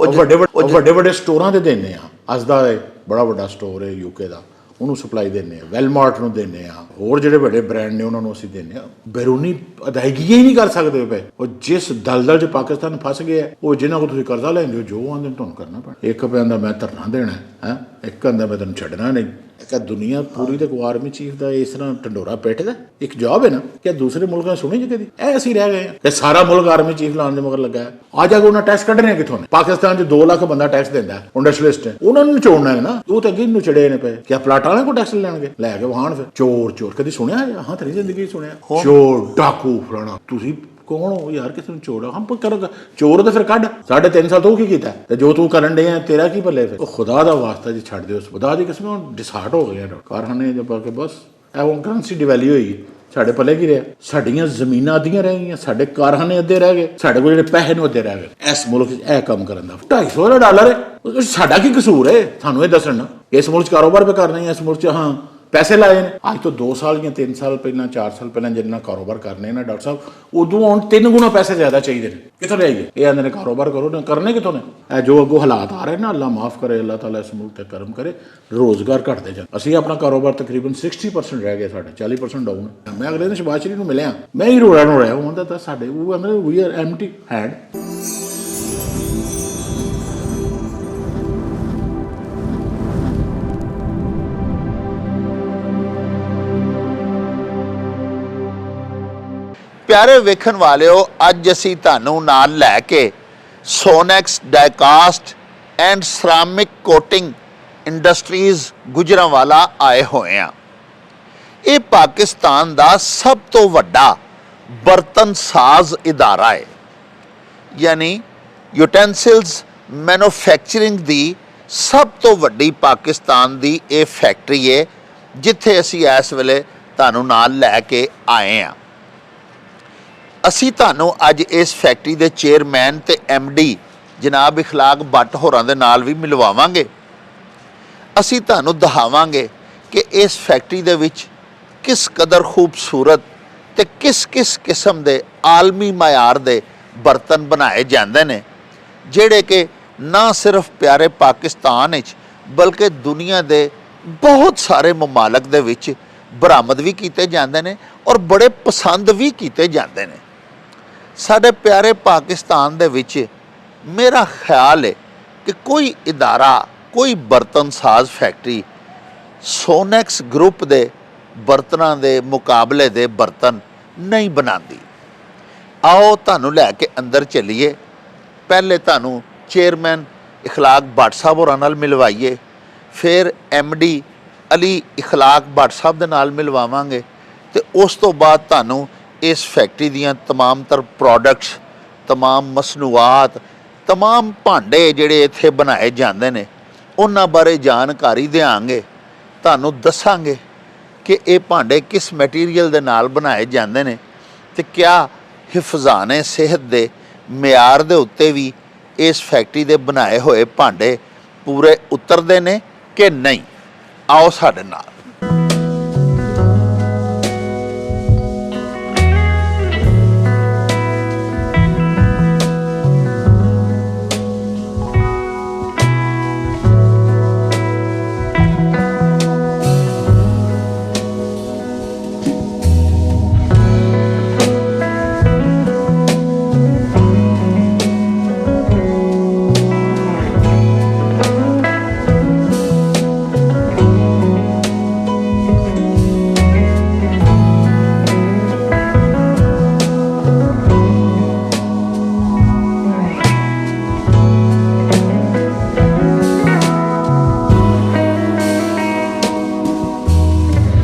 ਵੱਡੇ ਸਟੋਰਾਂ ਤੇ ਦਿੰਦੇ ਆ। ਅੱਜ ਦਾ ਬੜਾ ਵੱਡਾ ਸਟੋਰ ਹੈ ਯੂਕੇ ਦਾ, ਉਹਨੂੰ ਸਪਲਾਈ ਦਿੰਦੇ ਆ। ਵੈਲਮਾਰਟ ਨੂੰ ਦਿੰਦੇ ਆ, ਹੋਰ ਜਿਹੜੇ ਵੱਡੇ ਬ੍ਰਾਂਡ ਨੇ ਉਹਨਾਂ ਨੂੰ ਅਸੀਂ ਦਿੰਦੇ ਆ। ਬੈਰੂਨੀ ਅਦਾਇਗੀਆਂ ਹੀ ਨਹੀਂ ਕਰ ਸਕਦੇ ਪਏ। ਉਹ ਜਿਸ ਦਲਦਲ 'ਚ ਪਾਕਿਸਤਾਨ ਫਸ ਗਿਆ, ਉਹ ਜਿਹਨਾਂ ਕੋਲ ਤੁਸੀਂ ਕਰਜ਼ਾ ਲੈਂਦੇ ਹੋ, ਜੋ ਆਉਂਦੇ ਨੇ ਤੁਹਾਨੂੰ ਕਰਨਾ ਪੈਣਾ। ਇੱਕ ਕਹਿੰਦਾ ਮੈਂ ਧਰਨਾ ਦੇਣਾ ਹੈ, ਇੱਕ ਕਹਿੰਦਾ ਮੈਂ ਤੈਨੂੰ ਛੱਡਣਾ ਨਹੀਂ। ਕਿ ਦੁਨੀਆ ਪੂਰੀ ਤੇ ਆਰਮੀ ਚੀਫ ਦਾ ਇਸ ਤਰ੍ਹਾਂ ਢੰਡੋਰਾ ਪਿੱਟਦਾ ਇੱਕ ਜੌਬ ਹੈ ਨਾ, ਕਿ ਦੂਸਰੇ ਮੁਲਕਾਂ ਸੁਣੀ ਜੀ ਕਦੀ? ਇਹ ਅਸੀਂ ਰਹਿ ਗਏ ਕਿ ਸਾਰਾ ਮੁਲਕ ਆਰਮੀ ਚੀਫ ਲਾਉਣ ਦੇ ਮਗਰ ਲੱਗਾ ਹੈ। ਆ ਜਾ ਕੇ ਉਹਨਾਂ ਟੈਕਸ ਕੱਢਣੇ ਕਿੱਥੋਂ ਨੇ? ਪਾਕਿਸਤਾਨ 'ਚ 2 ਲੱਖ ਬੰਦਾ ਟੈਕਸ ਦਿੰਦਾ, ਇੰਡਸਟਰੀਲਿਸਟ, ਉਹਨਾਂ ਨੂੰ ਨਿਚੋੜਨਾ ਹੈ ਨਾ। ਉਹ ਤਾਂ ਅੱਗੇ ਨੂੰ ਚੜੇ ਨੇ ਪਏ ਕਿ ਪਲਾਟਾਂ ਵਾਲਿਆਂ ਕੋਲ ਟੈਕਸ ਲੈਣਗੇ, ਲੈ ਕੇ ਵਾਹਣ। ਫਿਰ ਚੋਰ ਕਦੀ ਸੁਣਿਆ? ਹਾਂ, ਤੇਰੀ ਜ਼ਿੰਦਗੀ ਸੁਣਿਆ ਚੋਰ ਡਾਕੂ ਫਲਾਣਾ। ਤੁਸੀਂ ਕੌਣ ਹੋ ਯਾਰ? ਕਿਸੇ ਨੂੰ ਚੋਰ ਹਮ ਕਰੋਗਾ? ਚੋਰ ਤਾਂ ਫਿਰ ਕੱਢ। 3.5 ਸਾਲ ਤੋਂ ਕੀ ਕੀਤਾ ਤੇ ਜੋ ਤੂੰ ਕਰਨ ਡਿਆ ਤੇਰਾ ਕੀ ਭੱਲੇ? ਫਿਰ ਉਹ ਖੁਦਾ ਦਾ ਵਾਸਤਾ ਜੀ ਛੱਡ ਦਿਓ। ਖੁਦਾ ਦੀ ਕਿਸਮ ਡਿਸਾਰਟ ਹੋ ਗਏ ਕਾਰਖਾਨੇ ਜਦ ਪਾ ਕੇ। ਬਸ ਇਹ ਕਰੰਸੀ ਡਿਵੈਲਿਊ ਹੋਈ, ਸਾਡੇ ਪੱਲੇ ਕੀ ਰਿਹਾ? ਸਾਡੀਆਂ ਜ਼ਮੀਨਾਂ ਅੱਧੀਆਂ ਰਹਿ ਗਈਆਂ, ਸਾਡੇ ਕਾਰਖਾਨੇ ਅੱਧੇ ਰਹਿ ਗਏ, ਸਾਡੇ ਕੋਲ ਜਿਹੜੇ ਪੈਸੇ ਨੂੰ ਅੱਧੇ ਰਹਿ ਗਏ। ਇਸ ਮੁਲਕ 'ਚ ਇਹ ਕੰਮ ਕਰਨ ਦਾ $250 ਹੈ। ਸਾਡਾ ਕੀ ਕਸੂਰ ਹੈ? ਸਾਨੂੰ ਇਹ ਦੱਸਣ ਨਾ। ਇਸ ਮੁਲਕ 'ਚ ਕਾਰੋਬਾਰ ਵੀ ਕਰਨਾ ਹੀ, ਇਸ ਮੁਲਕ 'ਚ ਹਾਂ ਪੈਸੇ ਲਾਏ ਨੇ। ਅੱਜ ਤੋਂ 2 ਸਾਲ ਜਾਂ 3 ਸਾਲ ਪਹਿਲਾਂ, 4 ਸਾਲ ਪਹਿਲਾਂ ਜਿੰਨਾ ਕਾਰੋਬਾਰ ਕਰਨੇ ਨਾ ਡਾਕਟਰ ਸਾਹਿਬ, ਉਦੋਂ ਹੁਣ 3 ਗੁਣਾ ਪੈਸੇ ਜ਼ਿਆਦਾ ਚਾਹੀਦੇ ਨੇ। ਕਿੱਥੋਂ ਲਿਆਈਏ? ਇਹ ਆਂਦੇ ਨੇ ਕਾਰੋਬਾਰ ਕਰੋ ਨਾ, ਕਰਨੇ ਕਿੱਥੋਂ ਨੇ? ਇਹ ਜੋ ਅੱਗੋਂ ਹਾਲਾਤ ਆ ਰਹੇ ਨਾ, ਅੱਲਾ ਮਾਫ ਕਰੇ, ਅੱਲਾ ਤਾਲਾ ਇਸ ਮੁਲਕ ਤੇ ਕਰਮ ਕਰੇ, ਰੋਜ਼ਗਾਰ ਘਟਦੇ ਜਾਣ। ਅਸੀਂ ਆਪਣਾ ਕਾਰੋਬਾਰ ਤਕਰੀਬਨ 60% ਰਹਿ ਗਿਆ, ਸਾਡਾ 40% ਡਾਊਨ। ਮੈਂ ਅਗਲੇ ਦਿਨ ਸ਼ਬਾਜ਼ ਸ਼ਰੀਫ ਨੂੰ ਮਿਲਿਆ, ਮੈਂ ਹੀ ਰੋਇਆ ਉਹ ਹੁੰਦਾ ਤਾਂ ਸਾਡੇ ਉਹ ਕਹਿੰਦੇ ਵੀ ਆਰ ਐਮਟੀ ਹੈਂਡ। ਪਿਆਰੇ ਵੇਖਣ ਵਾਲਿਓ, ਅੱਜ ਅਸੀਂ ਤੁਹਾਨੂੰ ਨਾਲ ਲੈ ਕੇ Sonax diecast and ceramic coating industries Gujranwala ਆਏ ਹੋਏ ਹਾਂ। ਇਹ ਪਾਕਿਸਤਾਨ ਦਾ ਸਭ ਤੋਂ ਵੱਡਾ ਬਰਤਨ ਸਾਜ਼ ਇਦਾਰਾ ਹੈ, ਯਾਨੀ ਯੂਟੈਂਸਿਲਸ ਮੈਨੂਫੈਕਚਰਿੰਗ ਦੀ ਸਭ ਤੋਂ ਵੱਡੀ ਪਾਕਿਸਤਾਨ ਦੀ ਇਹ ਫੈਕਟਰੀ ਹੈ, ਜਿੱਥੇ ਅਸੀਂ ਇਸ ਵੇਲੇ ਤੁਹਾਨੂੰ ਨਾਲ ਲੈ ਕੇ ਆਏ ਹਾਂ। ਅਸੀਂ ਤੁਹਾਨੂੰ ਅੱਜ ਇਸ ਫੈਕਟਰੀ ਦੇ ਚੇਅਰਮੈਨ ਤੇ MD ਜਨਾਬ ਇਖਲਾਕ ਬੱਟ ਹੋਰਾਂ ਦੇ ਨਾਲ ਵੀ ਮਿਲਵਾਵਾਂਗੇ। ਅਸੀਂ ਤੁਹਾਨੂੰ ਦਿਖਾਵਾਂਗੇ ਕਿ ਇਸ ਫੈਕਟਰੀ ਦੇ ਵਿੱਚ ਕਿਸ ਕਦਰ ਖੂਬਸੂਰਤ ਤੇ ਕਿਸ ਕਿਸਮ ਦੇ ਆਲਮੀ ਮਿਆਰ ਦੇ ਬਰਤਨ ਬਣਾਏ ਜਾਂਦੇ ਨੇ, ਜਿਹੜੇ ਕਿ ਨਾ ਸਿਰਫ ਪਿਆਰੇ ਪਾਕਿਸਤਾਨ ਵਿੱਚ ਬਲਕਿ ਦੁਨੀਆ ਦੇ ਬਹੁਤ ਸਾਰੇ ਮਮਾਲਕ ਦੇ ਵਿੱਚ ਬਰਾਮਦ ਵੀ ਕੀਤੇ ਜਾਂਦੇ ਨੇ ਔਰ ਬੜੇ ਪਸੰਦ ਵੀ ਕੀਤੇ ਜਾਂਦੇ ਨੇ। ਸਾਡੇ ਪਿਆਰੇ ਪਾਕਿਸਤਾਨ ਦੇ ਵਿੱਚ ਮੇਰਾ ਖਿਆਲ ਹੈ ਕਿ ਕੋਈ ਇਦਾਰਾ, ਕੋਈ ਬਰਤਨ ਸਾਜ਼ ਫੈਕਟਰੀ ਸੋਨੈਕਸ ਗਰੁੱਪ ਦੇ ਬਰਤਨਾਂ ਦੇ ਮੁਕਾਬਲੇ ਦੇ ਬਰਤਨ ਨਹੀਂ ਬਣਾਉਂਦੀ। ਆਓ ਤੁਹਾਨੂੰ ਲੈ ਕੇ ਅੰਦਰ ਚੱਲੀਏ। ਪਹਿਲੇ ਤੁਹਾਨੂੰ ਚੇਅਰਮੈਨ ਇਖਲਾਕ ਬੱਟ ਸਾਹਿਬ ਹੋਰਾਂ ਨਾਲ ਮਿਲਵਾਈਏ, ਫਿਰ MD ਅਲੀ ਇਖਲਾਕ ਬੱਟ ਸਾਹਿਬ ਦੇ ਨਾਲ ਮਿਲਵਾਵਾਂਗੇ, ਤੇ ਉਸ ਤੋਂ ਬਾਅਦ ਤੁਹਾਨੂੰ ਇਸ ਫੈਕਟਰੀ ਦੀਆਂ तमाम तर ਪ੍ਰੋਡਕਟਸ, तमाम ਮਸਨੂਆਤ, तमाम ਭਾਂਡੇ ਜਿਹੜੇ ਇੱਥੇ ਬਣਾਏ ਜਾਂਦੇ ਨੇ ਉਹਨਾਂ ਬਾਰੇ ਜਾਣਕਾਰੀ ਦਿਆਂਗੇ। ਤੁਹਾਨੂੰ ਦੱਸਾਂਗੇ ਕਿ ਇਹ ਭਾਂਡੇ ਕਿਸ ਮਟੀਰੀਅਲ ਦੇ ਨਾਲ ਬਣਾਏ ਜਾਂਦੇ ਨੇ ਤੇ ਕਿਆ ਹਿਫਜ਼ਾਨੇ ਸਿਹਤ ਦੇ ਮਿਆਰ ਦੇ ਉੱਤੇ ਵੀ ਇਸ ਫੈਕਟਰੀ ਦੇ ਬਣਾਏ ਹੋਏ ਭਾਂਡੇ ਪੂਰੇ ਉਤਰਦੇ ਨੇ ਕਿ ਨਹੀਂ। ਆਓ ਸਾਡੇ ਨਾਲ।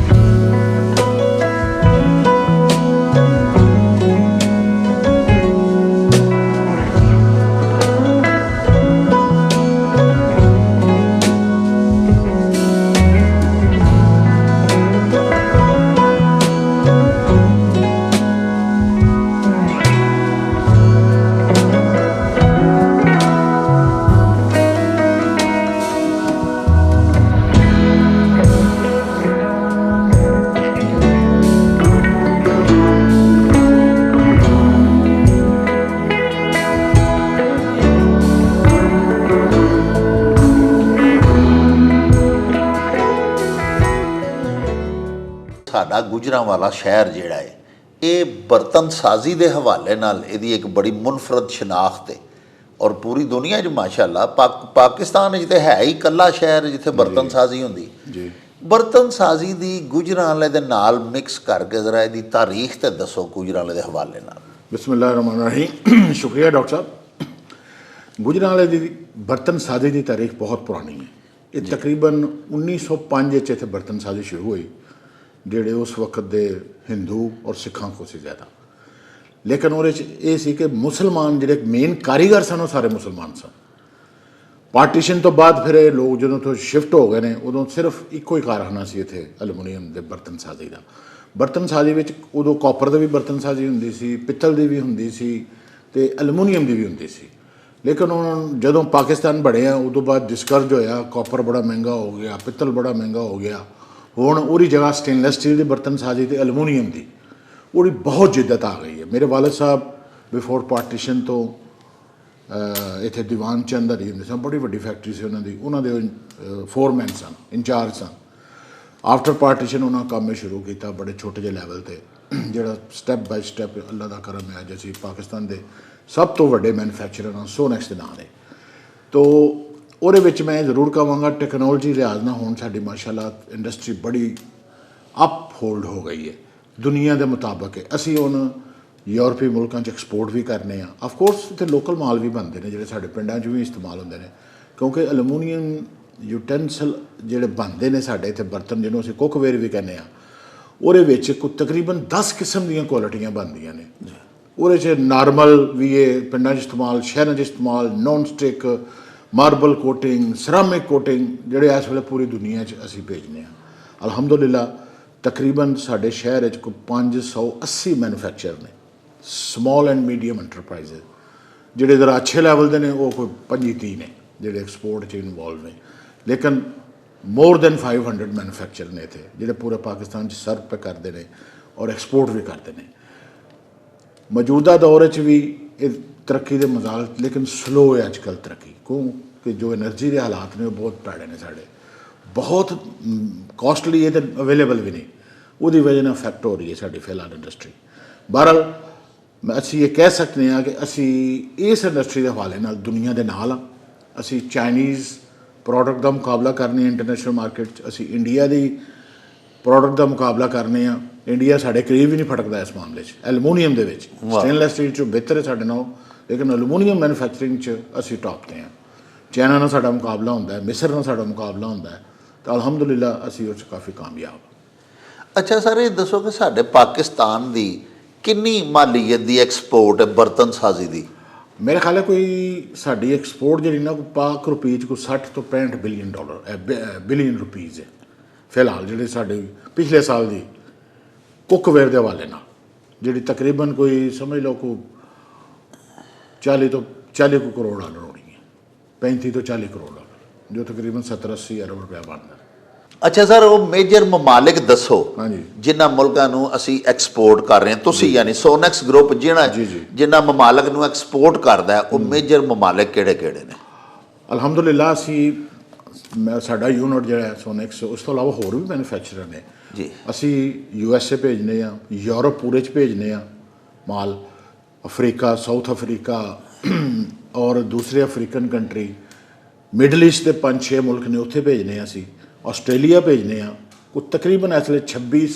ਸਾਡਾ ਗੁਜਰਾਂਵਾਲਾ ਸ਼ਹਿਰ ਜਿਹੜਾ ਹੈ ਇਹ ਬਰਤਨ ਸਾਜ਼ੀ ਦੇ ਹਵਾਲੇ ਨਾਲ ਇਹਦੀ ਇੱਕ ਬੜੀ ਮੁਨਫਰਦ ਸ਼ਨਾਖਤ ਹੈ ਔਰ ਪੂਰੀ ਦੁਨੀਆ 'ਚ ਮਾਸ਼ਾਅੱਲਾ ਪਾਕਿਸਤਾਨ 'ਚ ਤਾਂ ਹੈ ਹੀ ਇਕੱਲਾ ਸ਼ਹਿਰ ਜਿੱਥੇ ਬਰਤਨ ਸਾਜ਼ੀ ਹੁੰਦੀ ਜੀ। ਬਰਤਨ ਸਾਜ਼ੀ ਦੀ ਗੁਜਰਾਂਵਾਲੇ ਦੇ ਨਾਲ ਮਿਕਸ ਕਰਕੇ ਜ਼ਰਾ ਇਹਦੀ ਤਾਰੀਖ ਤੇ ਦੱਸੋ ਗੁਜਰਾਂਵਾਲੇ ਦੇ ਹਵਾਲੇ ਨਾਲ। ਬਿਸਮਿਲ੍ਲਾਹਿਰ ਰਹਿਮਾਨਿਰ ਰਹੀਮ। ਸ਼ੁਕਰੀਆ ਡਾਕਟਰ ਸਾਹਿਬ। ਗੁਜਰਾਂਵਾਲੇ ਦੀ ਬਰਤਨ ਸਾਜ਼ੀ ਦੀ ਤਾਰੀਖ ਬਹੁਤ ਪੁਰਾਣੀ ਹੈ। ਇਹ ਤਕਰੀਬਨ 1905 ਵਿੱਚ ਇੱਥੇ ਬਰਤਨ ਸਾਜ਼ੀ ਸ਼ੁਰੂ ਹੋਈ, ਜਿਹੜੇ ਉਸ ਵਕਤ ਦੇ ਹਿੰਦੂ ਔਰ ਸਿੱਖਾਂ ਕੋਲ ਸੀ ਜ਼ਿਆਦਾ। ਲੇਕਿਨ ਉਹਦੇ 'ਚ ਇਹ ਸੀ ਕਿ ਮੁਸਲਮਾਨ ਜਿਹੜੇ ਮੇਨ ਕਾਰੀਗਰ ਸਨ ਉਹ ਸਾਰੇ ਮੁਸਲਮਾਨ ਸਨ। ਪਾਰਟੀਸ਼ਨ ਤੋਂ ਬਾਅਦ ਫਿਰ ਇਹ ਲੋਕ ਜਦੋਂ ਤੋਂ ਸ਼ਿਫਟ ਹੋ ਗਏ ਨੇ, ਉਦੋਂ ਸਿਰਫ ਇੱਕੋ ਹੀ ਕਾਰਖਾਨਾ ਸੀ ਇੱਥੇ ਐਲੂਮੀਨੀਅਮ ਦੇ ਬਰਤਨ ਸਾਜ਼ੀ ਦਾ। ਬਰਤਨ ਸਾਜ਼ੀ ਵਿੱਚ ਉਦੋਂ ਕਾਪਰ ਦੀ ਵੀ ਬਰਤਨ ਸਾਜ਼ੀ ਹੁੰਦੀ ਸੀ, ਪਿੱਤਲ ਦੀ ਵੀ ਹੁੰਦੀ ਸੀ ਅਤੇ ਐਲੂਮੀਨੀਅਮ ਦੀ ਵੀ ਹੁੰਦੀ ਸੀ। ਲੇਕਿਨ ਹੁਣ ਜਦੋਂ ਪਾਕਿਸਤਾਨ ਬਣਿਆ ਉਦੋਂ ਬਾਅਦ ਡਿਸਕਰਜ ਹੋਇਆ, ਕਾਪਰ ਬੜਾ ਮਹਿੰਗਾ ਹੋ ਗਿਆ, ਪਿੱਤਲ ਬੜਾ ਮਹਿੰਗਾ ਹੋ ਗਿਆ। ਹੁਣ ਉਹਦੀ ਜਗ੍ਹਾ ਸਟੇਨਲੈਸ ਸਟੀਲ ਦੀ ਬਰਤਨ ਸਾਜ਼ੀ ਅਤੇ ਐਲੂਮੀਨੀਅਮ ਦੀ ਉਹਦੀ ਬਹੁਤ ਜਿੱਦਤ ਆ ਗਈ ਹੈ। ਮੇਰੇ ਵਾਲਦ ਸਾਹਿਬ ਬਿਫੋਰ ਪਾਰਟੀਸ਼ਨ ਤੋਂ ਇੱਥੇ ਦੀਵਾਨ ਚੰਦ ਹਰੀ ਹੁੰਦੇ ਸਨ, ਬੜੀ ਵੱਡੀ ਫੈਕਟਰੀ ਸੀ ਉਹਨਾਂ ਦੀ, ਉਹਨਾਂ ਦੇ ਫੋਰਮੈਨ ਸਨ, ਇੰਚਾਰਜ ਸਨ। ਆਫਟਰ ਪਾਰਟੀਸ਼ਨ ਉਹਨਾਂ ਕੰਮ ਸ਼ੁਰੂ ਕੀਤਾ ਬੜੇ ਛੋਟੇ ਜਿਹੇ ਲੈਵਲ 'ਤੇ, ਜਿਹੜਾ ਸਟੈਪ ਬਾਈ ਸਟੈਪ ਅੱਲਾ ਦਾ ਕਰਮ ਹੈ ਅੱਜ ਅਸੀਂ ਪਾਕਿਸਤਾਨ ਦੇ ਸਭ ਤੋਂ ਵੱਡੇ ਮੈਨੂਫੈਕਚਰਰ ਹਾਂ ਸੋਨੈਕਸ ਦੇ ਨਾਂ ਦੇ। ਤੋ ਉਹਦੇ ਵਿੱਚ ਮੈਂ ਜ਼ਰੂਰ ਕਹਾਂਗਾ ਟੈਕਨੋਲੋਜੀ ਲਿਹਾਜ਼ ਨਾਲ ਹੁਣ ਸਾਡੀ ਮਾਸ਼ਾਅੱਲਾ ਇੰਡਸਟਰੀ ਬੜੀ ਅਪ ਹੋਲਡ ਹੋ ਗਈ ਹੈ ਦੁਨੀਆ ਦੇ ਮੁਤਾਬਕ। ਅਸੀਂ ਹੁਣ ਯੂਰਪੀ ਮੁਲਕਾਂ 'ਚ ਐਕਸਪੋਰਟ ਵੀ ਕਰਨੇ ਆ। ਆਫਕੋਰਸ ਇੱਥੇ ਲੋਕਲ ਮਾਲ ਵੀ ਬਣਦੇ ਨੇ ਜਿਹੜੇ ਸਾਡੇ ਪਿੰਡਾਂ 'ਚ ਵੀ ਇਸਤੇਮਾਲ ਹੁੰਦੇ ਨੇ, ਕਿਉਂਕਿ ਐਲੂਮੀਨੀਅਮ ਯੂਟੈਂਸਲ ਜਿਹੜੇ ਬਣਦੇ ਨੇ ਸਾਡੇ ਇੱਥੇ ਬਰਤਨ, ਜਿਹਨੂੰ ਅਸੀਂ ਕੁੱਕਵੇਅਰ ਵੀ ਕਹਿੰਦੇ ਆ, ਉਹਦੇ ਵਿੱਚ ਤਕਰੀਬਨ 10 ਕਿਸਮ ਦੀਆਂ ਕੁਆਲਿਟੀਆਂ ਬਣਦੀਆਂ ਨੇ। ਉਹਦੇ 'ਚ ਨਾਰਮਲ ਵੀ ਇਹ ਪਿੰਡਾਂ 'ਚ ਇਸਤੇਮਾਲ, ਸ਼ਹਿਰਾਂ 'ਚ ਇਸਤੇਮਾਲ, non stick, marble coating, ceramic coating, ਜਿਹੜੇ ਇਸ ਵੇਲੇ ਪੂਰੀ ਦੁਨੀਆ 'ਚ ਅਸੀਂ ਭੇਜਦੇ ਹਾਂ। ਅਲਹਮਦੁਲਿਲਾ ਤਕਰੀਬਨ ਸਾਡੇ ਸ਼ਹਿਰ ਵਿੱਚ ਕੋਈ 580 ਮੈਨੂਫੈਕਚਰ ਨੇ, ਸਮੋਲ ਐਂਡ ਮੀਡੀਅਮ ਐਂਟਰਪ੍ਰਾਈਜ਼, ਜਿਹੜੇ ਜ਼ਰਾ ਅੱਛੇ ਲੈਵਲ ਦੇ ਨੇ ਉਹ ਕੋਈ 25-30 ਨੇ ਜਿਹੜੇ ਐਕਸਪੋਰਟ 'ਚ ਇਨਵੋਲਵ ਨੇ। ਲੇਕਿਨ ਮੋਰ ਦੈਨ 500 ਮੈਨੂਫੈਕਚਰ ਨੇ ਇੱਥੇ ਜਿਹੜੇ ਪੂਰੇ ਪਾਕਿਸਤਾਨ 'ਚ ਸਰਵ ਪੇ ਕਰਦੇ ਨੇ ਔਰ ਐਕਸਪੋਰਟ ਵੀ ਕਰਦੇ ਨੇ। ਮੌਜੂਦਾ ਦੌਰ 'ਚ ਵੀ ਇਹ ਤਰੱਕੀ ਦੇ ਮਜ਼ਾਲ, ਲੇਕਿਨ ਸਲੋ ਹੈ ਅੱਜ ਕੱਲ੍ਹ ਤਰੱਕੀ, ਕਿਉਂਕਿ ਜੋ ਐਨਰਜੀ ਦੇ ਹਾਲਾਤ ਨੇ ਉਹ ਬਹੁਤ ਭੈੜੇ ਨੇ ਸਾਡੇ, ਬਹੁਤ ਕਾਸਟਲੀ ਇਹ ਤਾਂ ਅਵੇਲੇਬਲ ਵੀ ਨਹੀਂ, ਉਹਦੀ ਵਜ੍ਹਾ ਨਾਲ ਇਫੈਕਟ ਹੋ ਰਹੀ ਹੈ ਸਾਡੀ ਫਿਲਹਾਲ ਇੰਡਸਟਰੀ। ਬਹਰਹਾਲ ਅਸੀਂ ਇਹ ਕਹਿ ਸਕਦੇ ਹਾਂ ਕਿ ਅਸੀਂ ਇਸ ਇੰਡਸਟਰੀ ਦੇ ਹਵਾਲੇ ਨਾਲ ਦੁਨੀਆ ਦੇ ਨਾਲ ਹਾਂ। ਅਸੀਂ ਚਾਈਨੀਜ਼ ਪ੍ਰੋਡਕਟ ਦਾ ਮੁਕਾਬਲਾ ਕਰਨੇ ਆ ਇੰਟਰਨੈਸ਼ਨਲ ਮਾਰਕੀਟ 'ਚ, ਅਸੀਂ ਇੰਡੀਆ ਦੀ ਪ੍ਰੋਡਕਟ ਦਾ ਮੁਕਾਬਲਾ ਕਰਨੇ ਆ। ਇੰਡੀਆ ਸਾਡੇ ਕਰੀਬ ਹੀ ਨਹੀਂ ਫਟਕਦਾ ਇਸ ਮਾਮਲੇ 'ਚ ਐਲੂਮੀਨੀਅਮ ਦੇ ਵਿੱਚ। ਸਟੇਨਲੈਸ ਸਟੀਲ 'ਚ ਬਿਹਤਰ ਹੈ ਸਾਡੇ ਨਾਲੋਂ, ਲੇਕਿਨ ਐਲੂਮੀਨੀਅਮ ਮੈਨੂਫੈਕਚਰਿੰਗ 'ਚ ਅਸੀਂ ਟੌਪ 'ਤੇ ਹਾਂ। ਚਾਈਨਾ ਨਾਲ ਸਾਡਾ ਮੁਕਾਬਲਾ ਹੁੰਦਾ ਹੈ, ਮਿਸਰ ਨਾਲ ਸਾਡਾ ਮੁਕਾਬਲਾ ਹੁੰਦਾ ਹੈ, ਤਾਂ ਅਲਹਮਦੁਲਿਲਾ ਅਸੀਂ ਉਹ 'ਚ ਕਾਫੀ ਕਾਮਯਾਬ ਹਾਂ। ਅੱਛਾ ਸਰ, ਇਹ ਦੱਸੋ ਕਿ ਸਾਡੇ ਪਾਕਿਸਤਾਨ ਦੀ ਕਿੰਨੀ ਮਾਲੀਅਤ ਦੀ ਐਕਸਪੋਰਟ ਹੈ ਬਰਤਨ ਸਾਜ਼ੀ ਦੀ? ਮੇਰੇ ਖਿਆਲ ਹੈ ਕੋਈ ਸਾਡੀ ਐਕਸਪੋਰਟ ਜਿਹੜੀ ਨਾ ਕੋਈ ਪਾਕ ਰੁਪਏ 'ਚ ਕੋਈ 60 ਤੋਂ 65 ਬਿਲੀਅਨ ਰੁਪੀਜ਼ ਹੈ ਫਿਲਹਾਲ, ਜਿਹੜੇ ਸਾਡੇ ਪਿਛਲੇ ਸਾਲ ਦੀ ਕੁੱਕਵੇਅਰ ਦੇ ਹਵਾਲੇ ਨਾਲ, ਜਿਹੜੀ ਤਕਰੀਬਨ ਕੋਈ ਸਮਝ ਲਓ ਕੋਈ 40 ਕਰੋੜ ਡਾਲਰ ਹੋਣੀ ਹੈ, 35 ਤੋਂ 40 ਕਰੋੜ ਡਾਲਰ, ਜੋ ਤਕਰੀਬਨ 70-80 ਅਰਬ ਰੁਪਇਆ ਬਣਦਾ। ਅੱਛਾ ਸਰ, ਉਹ ਮੇਜਰ ਮਮਾਲਿਕ ਦੱਸੋ ਹਾਂਜੀ ਜਿਨ੍ਹਾਂ ਮੁਲਕਾਂ ਨੂੰ ਅਸੀਂ ਐਕਸਪੋਰਟ ਕਰ ਰਹੇ ਹਾਂ, ਤੁਸੀਂ ਯਾਨੀ ਸੋਨੈਕਸ ਗਰੁੱਪ ਜਿਨ੍ਹਾਂ ਮਮਾਲਿਕ ਨੂੰ ਐਕਸਪੋਰਟ ਕਰਦਾ ਹੈ, ਉਹ ਮੇਜਰ ਮਮਾਲਿਕ ਕਿਹੜੇ ਕਿਹੜੇ ਨੇ? ਅਲਹਮਦੁਲਿਲਾ ਅਸੀਂ ਸਾਡਾ ਯੂਨਿਟ ਜਿਹੜਾ ਹੈ ਸੋਨੈਕਸ, ਉਸ ਤੋਂ ਇਲਾਵਾ ਹੋਰ ਵੀ ਮੈਨੂਫੈਕਚਰਰ ਨੇ ਜੀ। ਅਸੀਂ USA ਭੇਜਨੇ ਆ, ਯੂਰਪ ਪੂਰੇ 'ਚ ਭੇਜਨੇ ਆ ਮਾਲ, ਅਫਰੀਕਾ, ਸਾਊਥ ਅਫਰੀਕਾ ਔਰ ਦੂਸਰੇ ਅਫਰੀਕਨ ਕੰਟਰੀ, ਮਿਡਲ ਈਸਟ ਦੇ 5-6 ਮੁਲਕ ਨੇ, ਉੱਥੇ ਭੇਜਨੇ ਆ ਅਸੀਂ। ਆਸਟ੍ਰੇਲੀਆ ਭੇਜਨੇ ਆ। ਕੋਈ ਤਕਰੀਬਨ ਇਸ ਵੇਲੇ 26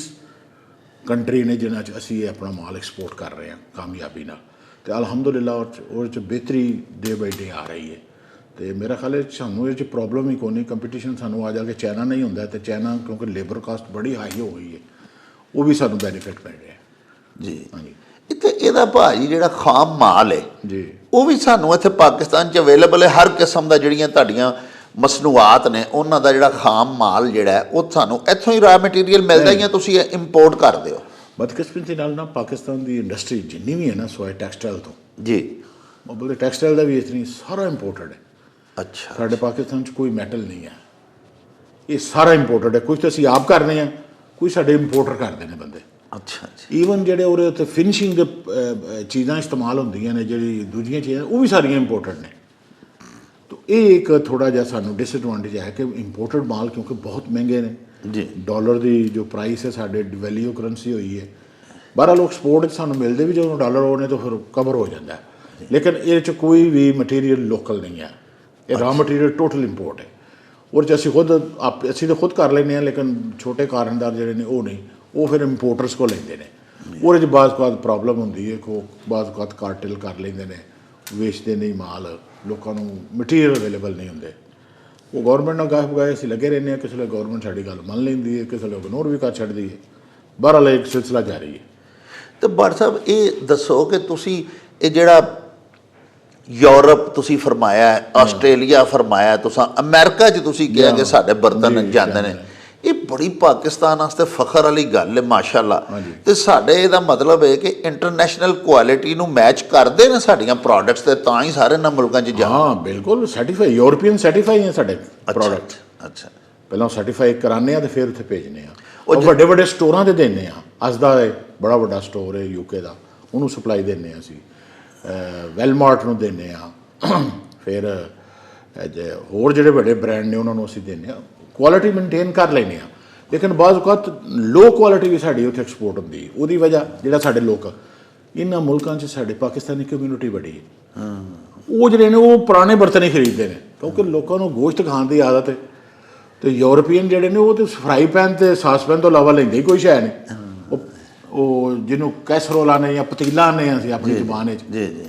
ਕੰਟਰੀ ਨੇ ਜਿਨ੍ਹਾਂ 'ਚ ਅਸੀਂ ਇਹ ਆਪਣਾ ਮਾਲ ਐਕਸਪੋਰਟ ਕਰ ਰਹੇ ਹਾਂ ਕਾਮਯਾਬੀ ਨਾਲ, ਅਤੇ ਅਲਹਮਦੁਲਿਲਾ ਉਹਦੇ 'ਚ ਬਿਹਤਰੀ ਡੇ ਬਾਈ ਡੇ ਆ ਰਹੀ ਹੈ। ਅਤੇ ਮੇਰਾ ਖਿਆਲ ਹੈ ਸਾਨੂੰ ਇਹ 'ਚ ਪ੍ਰੋਬਲਮ ਹੀ ਕੋਈ ਨਹੀਂ। ਕੰਪੀਟੀਸ਼ਨ ਸਾਨੂੰ ਆ ਜਾ ਕੇ ਚਾਈਨਾ ਨਹੀਂ ਹੁੰਦਾ, ਅਤੇ ਚਾਈਨਾ ਕਿਉਂਕਿ ਲੇਬਰ ਕਾਸਟ ਬੜੀ ਹਾਈ ਹੋ ਗਈ ਹੈ, ਉਹ ਵੀ ਸਾਨੂੰ ਬੈਨੀਫਿਟ ਮਿਲ ਰਿਹਾ ਜੀ। ਹਾਂਜੀ। ਇੱਥੇ ਇਹਦਾ ਭਾਜੀ ਜਿਹੜਾ ਖਾਮ ਮਾਲ ਹੈ ਜੀ, ਉਹ ਵੀ ਸਾਨੂੰ ਇੱਥੇ ਪਾਕਿਸਤਾਨ 'ਚ ਅਵੇਲੇਬਲ ਹੈ। ਹਰ ਕਿਸਮ ਦਾ ਜਿਹੜੀਆਂ ਤੁਹਾਡੀਆਂ ਮਸਨੂਆਤ ਨੇ ਉਹਨਾਂ ਦਾ ਜਿਹੜਾ ਖਾਮ ਮਾਲ ਜਿਹੜਾ ਉਹ ਸਾਨੂੰ ਇੱਥੋਂ ਹੀ ਰਾ ਮਟੀਰੀਅਲ ਮਿਲਦਾ ਜਾਂ ਤੁਸੀਂ ਇੰਪੋਰਟ ਕਰਦੇ ਹੋ? ਬਦਕਿਸਮਤੀ ਨਾਲ ਨਾ ਪਾਕਿਸਤਾਨ ਦੀ ਇੰਡਸਟਰੀ ਜਿੰਨੀ ਵੀ ਹੈ ਨਾ, ਸਵਾਏ ਟੈਕਸਟਾਈਲ ਤੋਂ ਜੀ, ਮੋਬਲ ਦੇ ਟੈਕਸਟਾਈਲ ਦਾ ਵੀ ਇਤਨੀ ਸਾਰਾ ਇੰਪੋਰਟਡ ਹੈ। ਅੱਛਾ, ਸਾਡੇ ਪਾਕਿਸਤਾਨ 'ਚ ਕੋਈ ਮੈਟਲ ਨਹੀਂ ਹੈ, ਇਹ ਸਾਰਾ ਇੰਪੋਰਟਡ ਹੈ। ਕੁਝ ਤਾਂ ਅਸੀਂ ਆਪ ਕਰਨੇ ਆ, ਕੁਝ ਸਾਡੇ ਇੰਪੋਰਟਰ ਕਰਦੇ ਨੇ ਬੰਦੇ। ਅੱਛਾ ਜੀ। ਈਵਨ ਜਿਹੜੇ ਉਹਦੇ ਉੱਤੇ ਫਿਨਿਸ਼ਿੰਗ ਦੇ ਚੀਜ਼ਾਂ ਇਸਤੇਮਾਲ ਹੁੰਦੀਆਂ ਨੇ, ਜਿਹੜੀ ਦੂਜੀਆਂ ਚੀਜ਼ਾਂ, ਉਹ ਵੀ ਸਾਰੀਆਂ ਇੰਪੋਰਟਡ ਨੇ। ਤਾਂ ਇਹ ਇੱਕ ਥੋੜ੍ਹਾ ਜਿਹਾ ਸਾਨੂੰ ਡਿਸਐਡਵਾਂਟੇਜ ਹੈ ਕਿ ਇੰਪੋਰਟਡ ਮਾਲ ਕਿਉਂਕਿ ਬਹੁਤ ਮਹਿੰਗੇ ਨੇ, ਜੀ। ਡਾਲਰ ਦੀ ਜੋ ਪ੍ਰਾਈਸ ਹੈ ਸਾਡੇ ਵੈਲਿਊ ਕਰੰਸੀ ਹੋਈ ਹੈ। ਬਾਹਰੋਂ ਲੋਕ ਐਕਸਪੋਰਟ ਸਾਨੂੰ ਮਿਲਦੇ ਵੀ ਜਦੋਂ ਡਾਲਰ ਹੋਣੇ ਤਾਂ ਫਿਰ ਕਵਰ ਹੋ ਜਾਂਦਾ ਹੈ। ਲੇਕਿਨ ਇਹ 'ਚ ਕੋਈ ਵੀ ਮਟੀਰੀਅਲ ਲੋਕਲ ਨਹੀਂ ਹੈ, ਇਹ ਰਾ ਮਟੀਰੀਅਲ ਟੋਟਲ ਇੰਪੋਰਟ ਹੈ। ਉਹਦੇ 'ਚ ਅਸੀਂ ਤਾਂ ਖੁਦ ਕਰ ਲੈਂਦੇ ਹਾਂ, ਲੇਕਿਨ ਛੋਟੇ ਕਾਰਨਦਾਰ ਜਿਹੜੇ ਨੇ ਉਹ ਨਹੀਂ, ਉਹ ਫਿਰ ਇੰਪੋਰਟਰਸ ਕੋਲ ਲੈਂਦੇ ਨੇ। ਉਹਦੇ 'ਚ ਬਾਅਦ ਪ੍ਰੋਬਲਮ ਹੁੰਦੀ ਹੈ ਕਿ ਬਾਅਦ ਕਾਰਟਲ ਕਰ ਲੈਂਦੇ ਨੇ, ਵੇਚਦੇ ਨਹੀਂ ਮਾਲ, ਲੋਕਾਂ ਨੂੰ ਮਟੀਰੀਅਲ ਅਵੇਲੇਬਲ ਨਹੀਂ ਹੁੰਦੇ। ਉਹ ਗੌਰਮੈਂਟ ਨਾਲ ਗਾਹ ਬਗਾਏ ਅਸੀਂ ਲੱਗੇ ਰਹਿੰਦੇ ਹਾਂ। ਕਿਸੇ ਵੇਲੇ ਗੌਰਮੈਂਟ ਸਾਡੀ ਗੱਲ ਮੰਨ ਲੈਂਦੀ ਹੈ, ਕਿਸੇ ਵੇਲੇ ਇਗਨੋਰ ਵੀ ਕਰ ਛੱਡਦੀ ਹੈ। ਬਹਰਹਾਲ ਇੱਕ ਸਿਲਸਿਲਾ ਜਾਰੀ ਹੈ। ਤੇ ਭੱਟ ਸਾਹਿਬ ਇਹ ਦੱਸੋ ਕਿ ਤੁਸੀਂ ਇਹ ਜਿਹੜਾ ਯੂਰਪ ਤੁਸੀਂ ਫਰਮਾਇਆ, ਆਸਟ੍ਰੇਲੀਆ ਫਰਮਾਇਆ, ਤੁਸੀਂ ਅਮਰੀਕਾ 'ਚ ਤੁਸੀਂ ਕਿਹਾ ਕਿ ਸਾਡੇ ਬਰਤਨ ਜਾਂਦੇ ਨੇ, ਇਹ ਬੜੀ ਪਾਕਿਸਤਾਨ ਵਾਸਤੇ ਫਖਰ ਵਾਲੀ ਗੱਲ ਹੈ ਮਾਸ਼ਾਅੱਲਾ। ਤੇ ਸਾਡੇ ਇਹਦਾ ਮਤਲਬ ਹੈ ਕਿ ਇੰਟਰਨੈਸ਼ਨਲ ਕੁਆਲਿਟੀ ਨੂੰ ਮੈਚ ਕਰਦੇ ਨੇ ਸਾਡੀਆਂ ਪ੍ਰੋਡਕਟਸ, ਤੇ ਤਾਂ ਹੀ ਸਾਰੇ ਨਾ ਮੁਲਕਾਂ 'ਚ ਜਾ। ਹਾਂ ਬਿਲਕੁਲ ਸਰਟੀਫਾਈ, ਯੂਰਪੀਅਨ ਸਰਟੀਫਾਈ ਹੈ ਸਾਡੇ ਪ੍ਰੋਡਕਟ। ਅੱਛਾ, ਪਹਿਲਾਂ ਸਰਟੀਫਾਈ ਕਰਾਉਂਦੇ ਆ ਤੇ ਫਿਰ ਉੱਥੇ ਭੇਜਨੇ ਆ। ਉਹ ਵੱਡੇ ਵੱਡੇ ਸਟੋਰਾਂ 'ਤੇ ਦਿੰਦੇ ਆ। ਅਸਦਾ ਬੜਾ ਵੱਡਾ ਸਟੋਰ ਹੈ ਯੂਕੇ ਦਾ, ਉਹਨੂੰ ਸਪਲਾਈ ਦਿੰਦੇ ਹਾਂ ਅਸੀਂ। ਵੈਲਮਾਰਟ ਨੂੰ ਦਿੰਦੇ ਹਾਂ। ਫਿਰ ਹੋਰ ਜਿਹੜੇ ਵੱਡੇ ਬ੍ਰਾਂਡ ਨੇ ਉਹਨਾਂ ਨੂੰ ਅਸੀਂ ਦਿੰਦੇ ਹਾਂ। ਕੁਆਲਿਟੀ ਮੇਨਟੇਨ ਕਰ ਲੈਂਦੇ ਹਾਂ, ਲੇਕਿਨ ਬਾਅਦ ਔਕਾਤ ਲੋ ਕੁਆਲਿਟੀ ਵੀ ਸਾਡੀ ਉੱਥੇ ਐਕਸਪੋਰਟ ਹੁੰਦੀ ਹੈ। ਉਹਦੀ ਵਜ੍ਹਾ ਜਿਹੜਾ ਸਾਡੇ ਲੋਕ ਇਹਨਾਂ ਮੁਲਕਾਂ 'ਚ ਸਾਡੇ ਪਾਕਿਸਤਾਨੀ ਕਮਿਊਨਿਟੀ ਬੜੀ ਹੈ, ਉਹ ਜਿਹੜੇ ਨੇ ਉਹ ਪੁਰਾਣੇ ਬਰਤਨ ਹੀ ਖਰੀਦਦੇ ਨੇ, ਕਿਉਂਕਿ ਲੋਕਾਂ ਨੂੰ ਗੋਸ਼ਤ ਖਾਣ ਦੀ ਆਦਤ ਹੈ। ਅਤੇ ਯੂਰਪੀਅਨ ਜਿਹੜੇ ਨੇ ਉਹ ਤਾਂ ਫਰਾਈ ਪੈਨ ਅਤੇ ਸਾਸਪੈਨ ਤੋਂ ਇਲਾਵਾ ਲੈਂਦੇ ਹੀ ਕੋਈ ਸ਼ੈ ਨਹੀਂ। ਉਹ ਜਿਹਨੂੰ ਕੈਸਰੋਲ ਆਨੇ ਜਾਂ ਪਤੀਲਾ ਆਨੇ ਅਸੀਂ ਆਪਣੀ ਜ਼ੁਬਾਨ 'ਚ,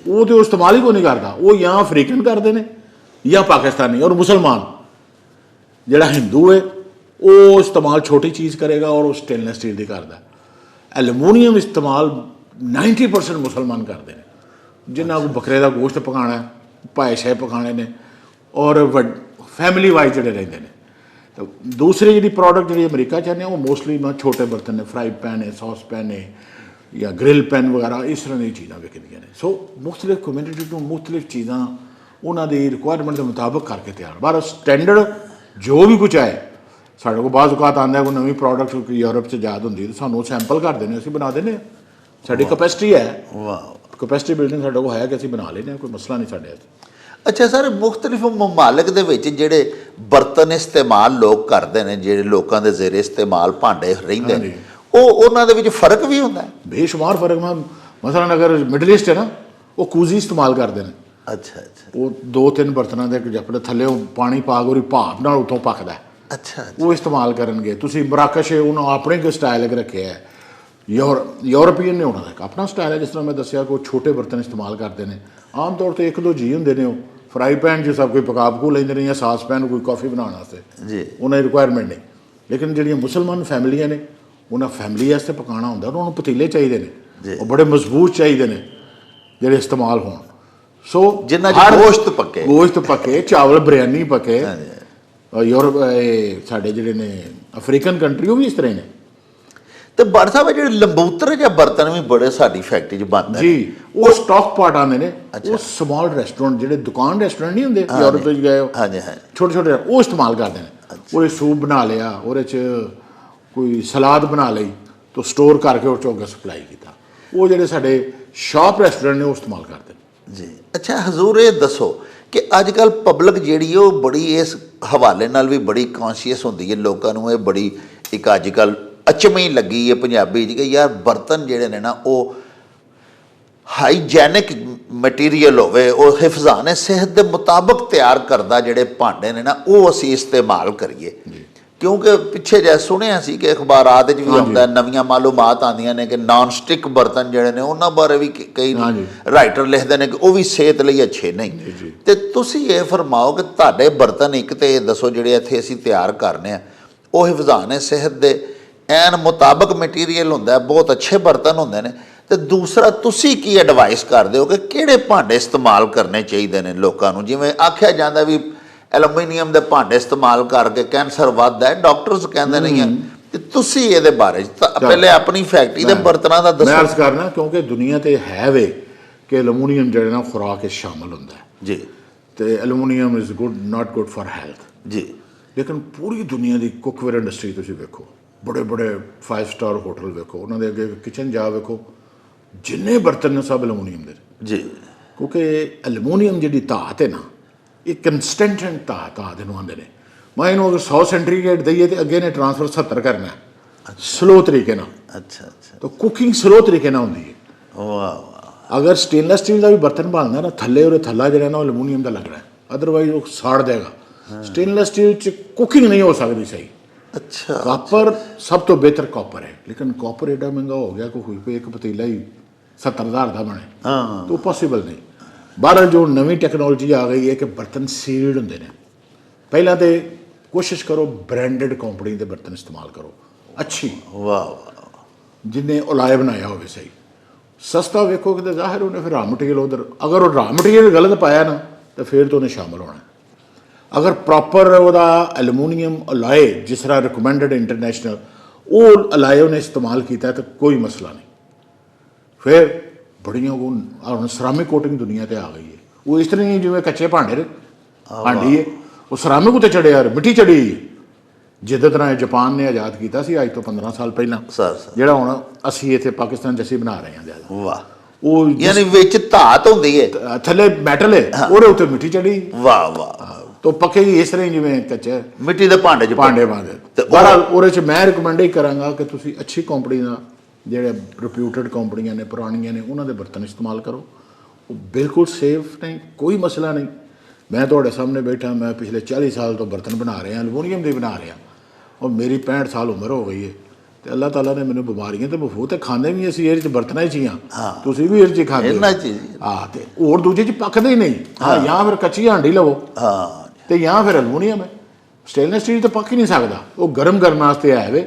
ਉਹ ਤਾਂ ਇਸਤੇਮਾਲ ਹੀ ਕੋਈ ਨਹੀਂ ਕਰਦਾ। ਉਹ ਜਾਂ ਅਫਰੀਕਨ ਕਰਦੇ ਨੇ ਜਾਂ ਪਾਕਿਸਤਾਨੀ। ਔਰ ਮੁਸਲਮਾਨ ਜਿਹੜਾ ਹਿੰਦੂ ਹੈ ਉਹ ਇਸਤੇਮਾਲ ਛੋਟੀ ਚੀਜ਼ ਕਰੇਗਾ ਔਰ ਉਹ ਸਟੇਨਲੈਸ ਸਟੀਲ ਦੀ ਕਰਦਾ। ਐਲੂਮੀਨੀਅਮ ਇਸਤੇਮਾਲ 90% ਮੁਸਲਮਾਨ ਕਰਦੇ ਨੇ, ਜਿਨ੍ਹਾਂ ਕੋਲ ਬੱਕਰੇ ਦਾ ਗੋਸ਼ਤ ਪਕਾਉਣਾ, ਭਾਏ ਸ਼ਾਹੇ ਪਕਾਉਣੇ ਨੇ, ਔਰ ਫੈਮਿਲੀ ਵਾਈਜ਼ ਜਿਹੜੇ ਰਹਿੰਦੇ ਨੇ। ਤਾਂ ਦੂਸਰੀ ਜਿਹੜੀ ਪ੍ਰੋਡਕਟ ਜਿਹੜੀ ਅਮਰੀਕਾ 'ਚ ਨੇ ਉਹ ਮੋਸਟਲੀ ਛੋਟੇ ਬਰਤਨ ਨੇ, ਫਰਾਈ ਪੈਨ ਹੈ, ਸੌਸ ਪੈਨ ਹੈ ਜਾਂ ਗ੍ਰਿਲ ਪੈਨ ਵਗੈਰਾ, ਇਸ ਤਰ੍ਹਾਂ ਦੀਆਂ ਚੀਜ਼ਾਂ ਵਿਕਦੀਆਂ ਨੇ। ਸੋ ਮੁਖਤਲਿਫ ਕਮਿਊਨਿਟੀ ਤੋਂ ਮੁਖਤਲਿਫ ਚੀਜ਼ਾਂ ਉਹਨਾਂ ਦੀ ਰਿਕੁਆਇਰਮੈਂਟ ਦੇ ਮੁਤਾਬਕ ਕਰਕੇ ਤਿਆਰ। ਪਰ ਸਟੈਂਡਰਡ ਜੋ ਵੀ ਕੁਛ ਹੈ ਸਾਡੇ ਕੋਲ ਬਾਅਦ ਔਕਾਤ ਆਉਂਦਾ, ਕੋਈ ਨਵੀਂ ਪ੍ਰੋਡਕਟ ਯੂਰਪ 'ਚ ਯਾਦ ਹੁੰਦੀ ਤਾਂ ਸਾਨੂੰ ਸੈਂਪਲ ਕਰ ਦਿੰਦੇ, ਅਸੀਂ ਬਣਾ ਦਿੰਦੇ ਹਾਂ। ਸਾਡੀ ਕਪੈਸਿਟੀ ਹੈ, ਕਪੈਸਿਟੀ ਬਿਲਡਿੰਗ ਸਾਡੇ ਕੋਲ ਹੈ ਕਿ ਅਸੀਂ ਬਣਾ ਲੈਂਦੇ ਹਾਂ, ਕੋਈ ਮਸਲਾ ਨਹੀਂ ਸਾਡੇ। ਅੱਛਾ ਸਰ, ਮੁਖਤਲਿਫ ਮਮਾਲਿਕ ਦੇ ਵਿੱਚ ਜਿਹੜੇ ਬਰਤਨ ਇਸਤੇਮਾਲ ਲੋਕ ਕਰਦੇ ਨੇ, ਜਿਹੜੇ ਲੋਕਾਂ ਦੇ ਜ਼ੇਰੇ ਇਸਤੇਮਾਲ ਭਾਂਡੇ ਰਹਿੰਦੇ ਨੇ, ਉਹ ਉਹਨਾਂ ਦੇ ਵਿੱਚ ਫਰਕ ਵੀ ਹੁੰਦਾ ਹੈ? ਬੇਸ਼ੁਮਾਰ ਫਰਕ। ਮਸਲਨ ਅਗਰ ਮਿਡਲ ਈਸਟ ਹੈ ਨਾ, ਉਹ ਕੂਜ਼ੀ ਇਸਤੇਮਾਲ ਕਰਦੇ ਨੇ। ਅੱਛਾ ਅੱਛਾ। ਉਹ 2-3 ਬਰਤਨਾਂ ਦੇ ਜਪੜੇ ਥੱਲੇ ਪਾਣੀ ਪਾ ਕੇ ਉਹਦੀ ਭਾਪ ਨਾਲ ਉੱਥੋਂ ਪੱਕਦਾ। ਅੱਛਾ, ਉਹ ਇਸਤੇਮਾਲ ਕਰਨਗੇ। ਤੁਸੀਂ ਮਰਾਕਸ਼ ਉਹਨੂੰ ਆਪਣੇ ਕੋਈ ਸਟਾਈਲ ਰੱਖਿਆ ਹੈ। ਯੂਰਪੀਅਨ ਨੇ ਉਹਨਾਂ ਦਾ ਆਪਣਾ ਸਟਾਈਲ ਹੈ। ਜਿਸ ਤਰ੍ਹਾਂ ਮੈਂ ਦੱਸਿਆ ਕਿ ਉਹ ਛੋਟੇ ਬਰਤਨ ਇਸਤੇਮਾਲ ਕਰਦੇ ਨੇ। ਆਮ ਤੌਰ 'ਤੇ 1-2 ਜੀ ਹੁੰਦੇ ਨੇ। ਉਹ ਫਰਾਈ ਪੈਨ 'ਚ ਸਭ ਕੋਈ ਪਕਾ ਪਕੂ ਲੈਂਦੇ ਨੇ, ਜਾਂ ਸਾਸ ਪੈਨ ਕੋਈ ਕਾਫੀ ਬਣਾਉਣ ਵਾਸਤੇ ਜੀ, ਉਹਨਾਂ ਦੀ ਰਿਕੁਆਇਰਮੈਂਟ ਨਹੀਂ। ਲੇਕਿਨ ਜਿਹੜੀਆਂ ਮੁਸਲਮਾਨ ਫੈਮਲੀਆਂ ਨੇ, ਉਹਨਾਂ ਫੈਮਲੀ ਵਾਸਤੇ ਪਕਾਉਣਾ ਹੁੰਦਾ, ਉਹਨਾਂ ਨੂੰ ਪਤੀਲੇ ਚਾਹੀਦੇ ਨੇ, ਉਹ ਬੜੇ ਮਜ਼ਬੂਤ ਚਾਹੀਦੇ ਨੇ ਜਿਹੜੇ ਇਸਤੇਮਾਲ ਹੋਣ। ਸੋ ਜਿੰਨਾ 'ਚ ਗੋਸ਼ਤ ਪੱਕੇ, ਚਾਵਲ ਬਿਰਿਆਨੀ ਪੱਕੇ। ਯੂਰਪ ਸਾਡੇ ਜਿਹੜੇ ਨੇ ਅਫਰੀਕਨ ਕੰਟਰੀ, ਉਹ ਵੀ ਇਸ ਤਰ੍ਹਾਂ ਨੇ। ਤੇ ਭੱਟ ਸਾਹਿਬ ਜਿਹੜੇ ਲੰਬੂਤਰ ਜਾਂ ਬਰਤਨ ਵੀ ਬੜੇ ਸਾਡੀ ਫੈਕਟਰੀ 'ਚ ਬਣਦੇ ਜੀ, ਉਹ ਸਟਾਕ ਪਾਟ ਆਉਂਦੇ ਨੇ। ਉਹ ਸਮਾਲ ਰੈਸਟੋਰੈਂਟ, ਜਿਹੜੇ ਦੁਕਾਨ ਰੈਸਟੋਰੈਂਟ ਨਹੀਂ ਹੁੰਦੇ ਯੂਰਪ ਵਿੱਚ ਗਏ ਹੋ, ਛੋਟੇ ਛੋਟੇ, ਉਹ ਇਸਤੇਮਾਲ ਕਰਦੇ ਨੇ। ਉਹਦੇ ਸੂਪ ਬਣਾ ਲਿਆ, ਉਹਦੇ 'ਚ ਕੋਈ ਸਲਾਦ ਬਣਾ ਲਈ, ਤਾਂ ਸਟੋਰ ਕਰਕੇ ਉਹ 'ਚੋਂ ਅੱਗੇ ਸਪਲਾਈ ਕੀਤਾ। ਉਹ ਜਿਹੜੇ ਸਾਡੇ ਸ਼ਾਪ ਰੈਸਟੋਰੈਂਟ ਨੇ ਉਹ ਇਸਤੇਮਾਲ ਕਰਦੇ ਨੇ ਜੀ। ਅੱਛਾ ਹਜ਼ੂਰ, ਇਹ ਦੱਸੋ ਕਿ ਅੱਜ ਕੱਲ੍ਹ ਪਬਲਿਕ ਜਿਹੜੀ ਉਹ ਬੜੀ ਇਸ ਹਵਾਲੇ ਨਾਲ ਵੀ ਬੜੀ ਕੌਨਸ਼ੀਅਸ ਹੁੰਦੀ ਹੈ। ਲੋਕਾਂ ਨੂੰ ਇਹ ਬੜੀ ਇੱਕ ਅੱਜ ਕੱਲ੍ਹ ਅਚਮੀ ਲੱਗੀ ਹੈ ਪੰਜਾਬੀ 'ਚ ਕਿ ਯਾਰ ਬਰਤਨ ਜਿਹੜੇ ਨੇ ਨਾ ਉਹ ਹਾਈਜੈਨਿਕ ਮਟੀਰੀਅਲ ਹੋਵੇ, ਉਹ ਹਿਫਜ਼ਾਨ ਸਿਹਤ ਦੇ ਮੁਤਾਬਕ ਤਿਆਰ ਕਰਦਾ ਜਿਹੜੇ ਭਾਂਡੇ ਨੇ ਨਾ, ਉਹ ਅਸੀਂ ਇਸਤੇਮਾਲ ਕਰੀਏ। ਕਿਉਂਕਿ ਪਿੱਛੇ ਜੇ ਸੁਣਿਆ ਸੀ ਕਿ ਅਖਬਾਰਾਤ 'ਚ ਵੀ ਆਉਂਦਾ, ਨਵੀਆਂ ਮਾਲੂਮਾਤ ਆਉਂਦੀਆਂ ਨੇ ਕਿ ਨਾਨ ਸਟਿਕ ਬਰਤਨ ਜਿਹੜੇ ਨੇ ਉਹਨਾਂ ਬਾਰੇ ਵੀ ਕਈ ਰਾਈਟਰ ਲਿਖਦੇ ਨੇ ਕਿ ਉਹ ਵੀ ਸਿਹਤ ਲਈ ਅੱਛੇ ਨਹੀਂ। ਤੇ ਤੁਸੀਂ ਇਹ ਫਰਮਾਓ ਕਿ ਤੁਹਾਡੇ ਬਰਤਨ, ਇੱਕ ਤਾਂ ਇਹ ਦੱਸੋ ਜਿਹੜੇ ਇੱਥੇ ਅਸੀਂ ਤਿਆਰ ਕਰਨੇ ਆ ਉਹ ਹਿਫਜ਼ਾਨ ਸਿਹਤ ਦੇ ਐਨ ਮੁਤਾਬਕ ਮਟੀਰੀਅਲ ਹੁੰਦਾ, ਬਹੁਤ ਅੱਛੇ ਬਰਤਨ ਹੁੰਦੇ ਨੇ। ਤੇ ਦੂਸਰਾ, ਤੁਸੀਂ ਕੀ ਐਡਵਾਈਸ ਕਰਦੇ ਹੋ ਕਿ ਕਿਹੜੇ ਭਾਂਡੇ ਇਸਤੇਮਾਲ ਕਰਨੇ ਚਾਹੀਦੇ ਨੇ ਲੋਕਾਂ ਨੂੰ? ਜਿਵੇਂ ਆਖਿਆ ਜਾਂਦਾ ਵੀ ਐਲੂਮੀਨੀਅਮ ਦੇ ਭਾਂਡੇ ਇਸਤੇਮਾਲ ਕਰਕੇ ਕੈਂਸਰ ਵੱਧਦਾ ਹੈ, ਡਾਕਟਰਸ ਕਹਿੰਦੇ ਨਹੀਂ ਹੈ। ਤੇ ਤੁਸੀਂ ਇਹਦੇ ਬਾਰੇ ਪਹਿਲੇ ਆਪਣੀ ਫੈਕਟਰੀ ਦੇ ਬਰਤਨਾਂ ਦਾ ਦੱਸੋ। ਮੈਂ ਅਰਜ਼ ਕਰਨਾ, ਕਿਉਂਕਿ ਦੁਨੀਆ 'ਤੇ ਹੈ ਵੇ ਕਿ ਐਲੂਮੀਨੀਅਮ ਜਿਹੜਾ ਨਾ ਖੁਰਾਕ 'ਚ ਸ਼ਾਮਲ ਹੁੰਦਾ ਜੀ, ਤੇ aluminium is good, not good for health ਜੀ। ਲੇਕਿਨ ਪੂਰੀ ਦੁਨੀਆ ਦੀ ਕੁੱਕਵੇਅਰ ਇੰਡਸਟਰੀ ਤੁਸੀਂ ਵੇਖੋ, ਬੜੇ ਬੜੇ 5 ਸਟਾਰ ਹੋਟਲ ਵੇਖੋ, ਉਹਨਾਂ ਦੇ ਅੱਗੇ ਕਿਚਨ ਜਾ ਵੇਖੋ, ਜਿੰਨੇ ਬਰਤਨ ਨੇ ਸਭ ਐਲੂਮੀਨੀਅਮ ਦੇ ਜੀ। ਕਿਉਂਕਿ ਐਲੂਮੀਨੀਅਮ ਜਿਹੜੀ ਧਾਤ ਹੈ ਨਾ, ਇਹ ਕੰਸਟੈਂਟ ਧਾਤ ਇਹਨੂੰ ਆਉਂਦੇ ਨੇ। ਮੈਂ ਇਹਨੂੰ ਅਗਰ 100 ਸੈਂਟੀਗ੍ਰੇਡ ਦਈਏ ਤੇ ਅੱਗੇ ਨੇ ਟ੍ਰਾਂਸਫਰ 70 ਕਰਨਾ ਸਲੋ ਤਰੀਕੇ ਨਾਲ। ਅੱਛਾ ਅੱਛਾ, ਤਾਂ ਕੁਕਿੰਗ ਸਲੋ ਤਰੀਕੇ ਨਾਲ ਹੁੰਦੀ ਹੈ। ਵਾਹ ਵਾਹ, ਅਗਰ ਸਟੇਨਲੈਸ ਸਟੀਲ ਦਾ ਵੀ ਬਰਤਨ ਬਣਦਾ ਨਾ, ਥੱਲੇ ਉਹਦੇ ਥੱਲਾ ਜਿਹੜਾ ਨਾ ਉਹ ਐਲੂਮੀਨੀਅਮ ਦਾ ਲੱਗਣਾ, ਅਦਰਵਾਈਜ਼ ਉਹ ਸਾੜ ਦੇਗਾ। ਸਟੇਨਲੈਸ ਸਟੀਲ 'ਚ ਕੁਕਿੰਗ ਨਹੀਂ ਹੋ ਸਕਦੀ ਸਹੀ। ਅੱਛਾ, ਕਾਪਰ ਸਭ ਤੋਂ ਬਿਹਤਰ ਕਾਪਰ ਹੈ, ਲੇਕਿਨ ਕਾਪਰ ਐਡਾ ਮਹਿੰਗਾ ਹੋ ਗਿਆ ਕਿ ਹੋਈ ਪਈ ਇੱਕ ਪਤੀਲਾ ਹੀ 70,000 ਦਾ ਬਣੇ, ਹਾਂ ਤਾਂ ਉਹ ਪੋਸੀਬਲ ਨਹੀਂ। ਬਾਹਰ ਜੋ ਨਵੀਂ ਟੈਕਨੋਲੋਜੀ ਆ ਗਈ ਹੈ ਕਿ ਬਰਤਨ ਸੀਲਡ ਹੁੰਦੇ ਨੇ। ਪਹਿਲਾਂ ਤਾਂ ਕੋਸ਼ਿਸ਼ ਕਰੋ ਬ੍ਰਾਂਡਡ ਕੰਪਨੀ ਦੇ ਬਰਤਨ ਇਸਤੇਮਾਲ ਕਰੋ, ਅੱਛੀ, ਵਾਹ ਵਾਹ, ਜਿੰਨੇ ਉਲਾਏ ਬਣਾਇਆ ਹੋਵੇ ਸਹੀ। ਸਸਤਾ ਵੇਖੋ ਕਿਤੇ ਜ਼ਾਹਿਰ ਉਹਨੇ ਫਿਰ ਰਾ ਮਟੀਰੀਅਲ ਉਧਰ, ਅਗਰ ਉਹ ਰਾ ਮਟੀਰੀਅਲ ਗਲਤ ਪਾਇਆ ਨਾ ਤਾਂ ਫਿਰ ਤਾਂ ਉਹਨੇ ਸ਼ਾਮਲ ਹੋਣਾ। ਅਗਰ ਪ੍ਰੋਪਰ ਉਹਦਾ ਐਲੂਮੀਨੀਅਮ ਅਲਾਏ ਜਿਸ ਤਰ੍ਹਾਂ ਰਿਕਮੈਂਡਡ ਇੰਟਰਨੈਸ਼ਨਲ ਉਹ ਅਲਾਏ ਉਹਨੇ ਇਸਤੇਮਾਲ ਕੀਤਾ ਤਾਂ ਕੋਈ ਮਸਲਾ ਨਹੀਂ। ਫਿਰ ਬੜੀਆਂ ਉਹ ਹੁਣ ਸਰਾਮਿਕ ਕੋਟਿੰਗ ਦੁਨੀਆ 'ਤੇ ਆ ਗਈ ਹੈ। ਉਹ ਇਸ ਤਰ੍ਹਾਂ ਨਹੀਂ ਜਿਵੇਂ ਕੱਚੇ ਭਾਂਡੇ ਭਾਂਡੀ ਹੈ, ਉਹ ਸਰਾਮਿਕ ਉੱਤੇ ਚੜਿਆ, ਮਿੱਟੀ ਚੜੀ ਹੈ। ਜਿੱਦਾਂ ਤਰ੍ਹਾਂ ਇਹ ਜਾਪਾਨ ਨੇ ਆਜ਼ਾਦ ਕੀਤਾ ਸੀ ਅੱਜ ਤੋਂ 15 ਸਾਲ ਪਹਿਲਾਂ, ਸਰ ਜਿਹੜਾ ਹੁਣ ਅਸੀਂ ਇੱਥੇ ਪਾਕਿਸਤਾਨ 'ਚ ਅਸੀਂ ਬਣਾ ਰਹੇ ਹਾਂ ਜ਼ਿਆਦਾ, ਵਾਹ, ਉਹ ਯਾਨੀ ਵਿੱਚ ਧਾਤ ਹੁੰਦੀ ਹੈ, ਥੱਲੇ ਮੈਟਲ ਹੈ, ਉਹਦੇ ਉੱਤੇ ਮਿੱਟੀ ਚੜੀ। ਵਾਹ ਵਾਹ, ਤਾਂ ਪੱਕੇ ਹੀ ਇਸ ਤਰ੍ਹਾਂ ਹੀ ਜਿਵੇਂ ਕੱਚੇ ਮਿੱਟੀ ਦੇ ਭਾਂਡੇ 'ਚ ਭਾਂਡੇ ਬਾਂਦੇ। ਤੇ ਬਹਰਾਲ ਉਹਦੇ 'ਚ ਮੈਂ ਰਿਕਮੈਂਡ ਹੀ ਕਰਾਂਗਾ ਕਿ ਤੁਸੀਂ ਅੱਛੀ ਕੰਪਨੀ ਦਾ, ਜਿਹੜੇ ਰਿਪਿਊਟਡ ਕੰਪਨੀਆਂ ਨੇ ਪੁਰਾਣੀਆਂ ਨੇ ਉਹਨਾਂ ਦੇ ਬਰਤਨ ਇਸਤੇਮਾਲ ਕਰੋ। ਉਹ ਬਿਲਕੁਲ ਸੇਫ ਨੇ, ਕੋਈ ਮਸਲਾ ਨਹੀਂ। ਮੈਂ ਤੁਹਾਡੇ ਸਾਹਮਣੇ ਬੈਠਾ, ਮੈਂ ਪਿਛਲੇ 40 ਸਾਲ ਤੋਂ ਬਰਤਨ ਬਣਾ ਰਿਹਾ, ਐਲੂਮੀਨੀਅਮ ਦੇ ਬਣਾ ਰਿਹਾ, ਔਰ ਮੇਰੀ 65 ਸਾਲ ਉਮਰ ਹੋ ਗਈ ਹੈ। ਤੇ ਅੱਲਾਹ ਤਾਲਾ ਨੇ ਮੈਨੂੰ ਬਿਮਾਰੀਆਂ ਤੇ ਮਫੂਤ ਤੇ ਖਾਂਦੇ ਵੀ ਅਸੀਂ ਇਹ 'ਚ ਬਰਤਨਾਂ 'ਚ ਹੀ ਹਾਂ, ਤੁਸੀਂ ਵੀ ਇਹ 'ਚ ਖਾਂਦੇ ਇਹਨਾਂ 'ਚ ਹੀ। ਹਾਂ, ਤੇ ਹੋਰ ਦੂਜੇ 'ਚ ਪੱਕਦੇ ਹੀ ਨਹੀਂ। ਹਾਂ, ਜਾਂ ਫਿਰ ਕੱਚੀ ਹਾਂਡੀ ਲਵੋ, ਹਾਂ, ਤੇ ਜਾਂ ਫਿਰ ਐਲੂਮੀਨੀਅਮ ਹੈ। ਸਟੇਨਲੈਸ ਸਟੀਲ ਤਾਂ ਪੱਕ ਹੀ ਨਹੀਂ ਸਕਦਾ, ਉਹ ਗਰਮ ਕਰਨ ਵਾਸਤੇ ਆਇਆ ਵੇ,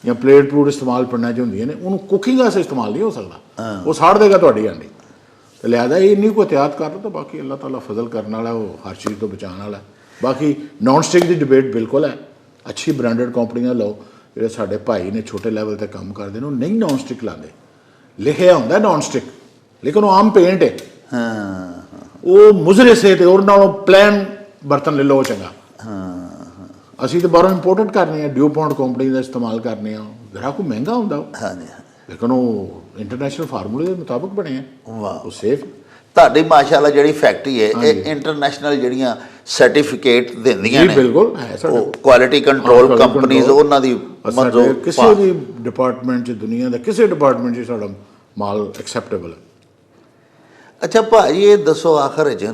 ਜਾਂ ਪਲੇਟ ਪਲੂਟ ਇਸਤੇਮਾਲ ਪਿੰਡਾਂ 'ਚ ਹੁੰਦੀਆਂ ਨੇ, ਉਹਨੂੰ ਕੁਕਿੰਗ ਵਾਸਤੇ ਇਸਤੇਮਾਲ ਨਹੀਂ ਹੋ ਸਕਦਾ, ਉਹ ਸਾੜ ਦੇਗਾ ਤੁਹਾਡੀ ਹਾਂਡੀ। ਤੇ ਲਿਆਦਾ ਇਹ ਇੰਨੀ ਕੋਈ ਇਹਤਿਆਤ ਕਰ ਲਓ ਤਾਂ ਬਾਕੀ ਅੱਲਾਹ ਤਾਲਾ ਫਜ਼ਲ ਕਰਨ ਵਾਲਾ, ਉਹ ਹਰ ਚੀਜ਼ ਤੋਂ ਬਚਾਉਣ ਵਾਲਾ। ਬਾਕੀ ਨੌਨ ਸਟਿਕ ਦੀ ਡਿਬੇਟ ਬਿਲਕੁਲ ਹੈ, ਅੱਛੀ ਬ੍ਰਾਂਡਡ ਕੰਪਨੀਆਂ ਲਓ। ਜਿਹੜੇ ਸਾਡੇ ਭਾਈ ਨੇ ਛੋਟੇ ਲੈਵਲ 'ਤੇ ਕੰਮ ਕਰਦੇ ਨੇ ਉਹ ਨਹੀਂ ਨੌਨ ਸਟਿਕ ਲਾਉਂਦੇ, ਲਿਖਿਆ ਹੁੰਦਾ ਨੌਨ ਸਟਿਕ, ਲੇਕਿਨ ਉਹ ਆਮ ਪੇਂਟ ਹੈ, ਹਾਂ ਉਹ ਮੁਜ਼ਰੇ ਸੇ ਤੇ ਉਹਨਾਂ ਨਾਲੋਂ ਪਲੈਨ ਬਰਤਨ ਲੈ ਲਓ ਚੰਗਾ। ਹਾਂ, ਅਸੀਂ ਤਾਂ ਬਾਹਰੋਂ ਇੰਪੋਰਟਡ ਕਰਨੇ ਆ, ਡਿਊਪੌਂਟ ਕੰਪਨੀ ਦਾ ਇਸਤੇਮਾਲ ਕਰਨੇ ਆ, ਗ੍ਰਾਹਕ ਨੂੰ ਮਹਿੰਗਾ ਹੁੰਦਾ ਉਹ, ਹਾਂਜੀ, ਲੇਕਿਨ ਉਹ ਇੰਟਰਨੈਸ਼ਨਲ ਫਾਰਮੂਲੇ ਦੇ ਮੁਤਾਬਕ ਬਣੇ ਆ, ਵਾਹ। ਉਹ ਸੇਫ। ਤੁਹਾਡੀ ਮਾਸ਼ਾਅੱਲਾ ਜਿਹੜੀ ਫੈਕਟਰੀ ਹੈ ਇਹ ਇੰਟਰਨੈਸ਼ਨਲ ਜਿਹੜੀਆਂ ਸਰਟੀਫਿਕੇਟ ਦਿੰਦੀਆਂ ਜੀ ਨੇ, ਬਿਲਕੁਲ ਹੈ ਸਾਡੇ ਉਹ ਕੁਆਲਿਟੀ ਕੰਟਰੋਲ ਕੰਪਨੀਆਂ ਉਹਨਾਂ ਦੀ ਸਾਡੇ ਮੰਜ਼ੂਰ ਕਿਸੇ ਵੀ ਡਿਪਾਰਟਮੈਂਟ 'ਚ, ਦੁਨੀਆ ਦਾ ਕਿਸੇ ਡਿਪਾਰਟਮੈਂਟ 'ਚ ਸਾਡਾ ਮਾਲ ਐਕਸੈਪਟੇਬਲ ਹੈ। ਅੱਛਾ ਭਾਜੀ, ਇਹ ਦੱਸੋ ਆਖਰ 'ਚ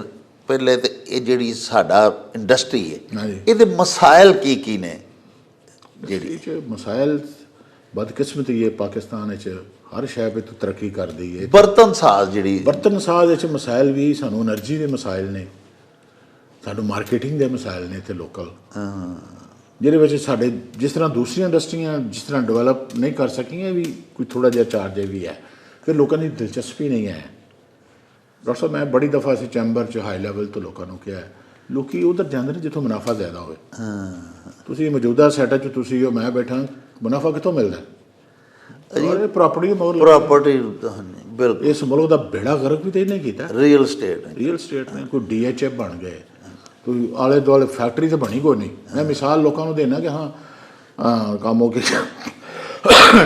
ਪਹਿਲੇ ਤੇ ਇਹ ਜਿਹੜੀ ਸਾਡਾ ਇੰਡਸਟਰੀ ਹੈ ਹਾਂਜੀ। ਇਹਦੇ ਮਸਾਇਲ ਕੀ ਕੀ ਨੇ? ਜਿਹੜੀ ਇਹ 'ਚ ਮਸਾਇਲ ਬਦਕਿਸਮਤੀ ਹੈ, ਪਾਕਿਸਤਾਨ 'ਚ ਹਰ ਸ਼ੈ 'ਤੇ ਤਰੱਕੀ ਕਰਦੀ ਹੈ। ਬਰਤਨ ਸਾਜ਼ ਜਿਹੜੀ ਬਰਤਨ ਸਾਜ਼ ਵਿੱਚ ਮਸਾਇਲ ਵੀ, ਸਾਨੂੰ એનર્ਜੀ ਦੇ ਮਸਾਇਲ ਨੇ, ਸਾਨੂੰ ਮਾਰਕੀਟਿੰਗ ਦੇ ਮਸਾਇਲ ਨੇ ਇੱਥੇ ਲੋਕਲ, ਜਿਹਦੇ ਵਿੱਚ ਸਾਡੇ ਜਿਸ ਤਰ੍ਹਾਂ ਦੂਸਰੀਆਂ ਇੰਡਸਟਰੀਆਂ ਜਿਸ ਤਰ੍ਹਾਂ ਡਿਵੈਲਪ ਨਹੀਂ ਕਰ ਸਕੀਆਂ, ਵੀ ਕੋਈ ਥੋੜ੍ਹਾ ਜਿਹਾ ਚਾਰਜ ਵੀ ਹੈ ਕਿ ਲੋਕਾਂ ਦੀ ਦਿਲਚਸਪੀ ਨਹੀਂ ਹੈ। ਡਾਕਟਰ ਸਾਹਿਬ, ਮੈਂ ਬੜੀ ਦਫਾ ਅਸੀਂ ਚੈਂਬਰ 'ਚ ਹਾਈ ਲੈਵਲ ਤੋਂ ਲੋਕਾਂ ਨੂੰ ਕਿਹਾ, ਲੋਕੀ ਉਧਰ ਜਾਂਦੇ ਨੇ ਜਿੱਥੋਂ ਮੁਨਾਫਾ ਜ਼ਿਆਦਾ ਹੋਵੇ। ਤੁਸੀਂ ਮੌਜੂਦਾ ਸੈਟਅਪ 'ਚ ਤੁਸੀਂ ਹੋ, ਮੈਂ ਬੈਠਾ, ਮੁਨਾਫਾ ਕਿੱਥੋਂ ਮਿਲਦਾ? ਪ੍ਰਾਪਰਟੀ ਪ੍ਰਾਪਰਟੀ ਬਿਲਕੁਲ, ਇਸ ਮੁਲਕ ਦਾ ਬੇੜਾ ਗਰਕ ਵੀ ਤਾਂ ਇਹਨੇ ਕੀਤਾ। ਰੀਅਲ ਸਟੇਟ ਰੀਅਲ ਸਟੇਟ ਨੇ ਕੋਈ DHF ਬਣ ਗਏ, ਕੋਈ ਆਲੇ ਦੁਆਲੇ ਫੈਕਟਰੀ ਤਾਂ ਬਣੀ ਕੋਈ ਨਹੀਂ। ਮੈਂ ਮਿਸਾਲ ਲੋਕਾਂ ਨੂੰ ਦੇਣਾ ਕਿ ਹਾਂ ਕੰਮ ਹੋ ਕੇ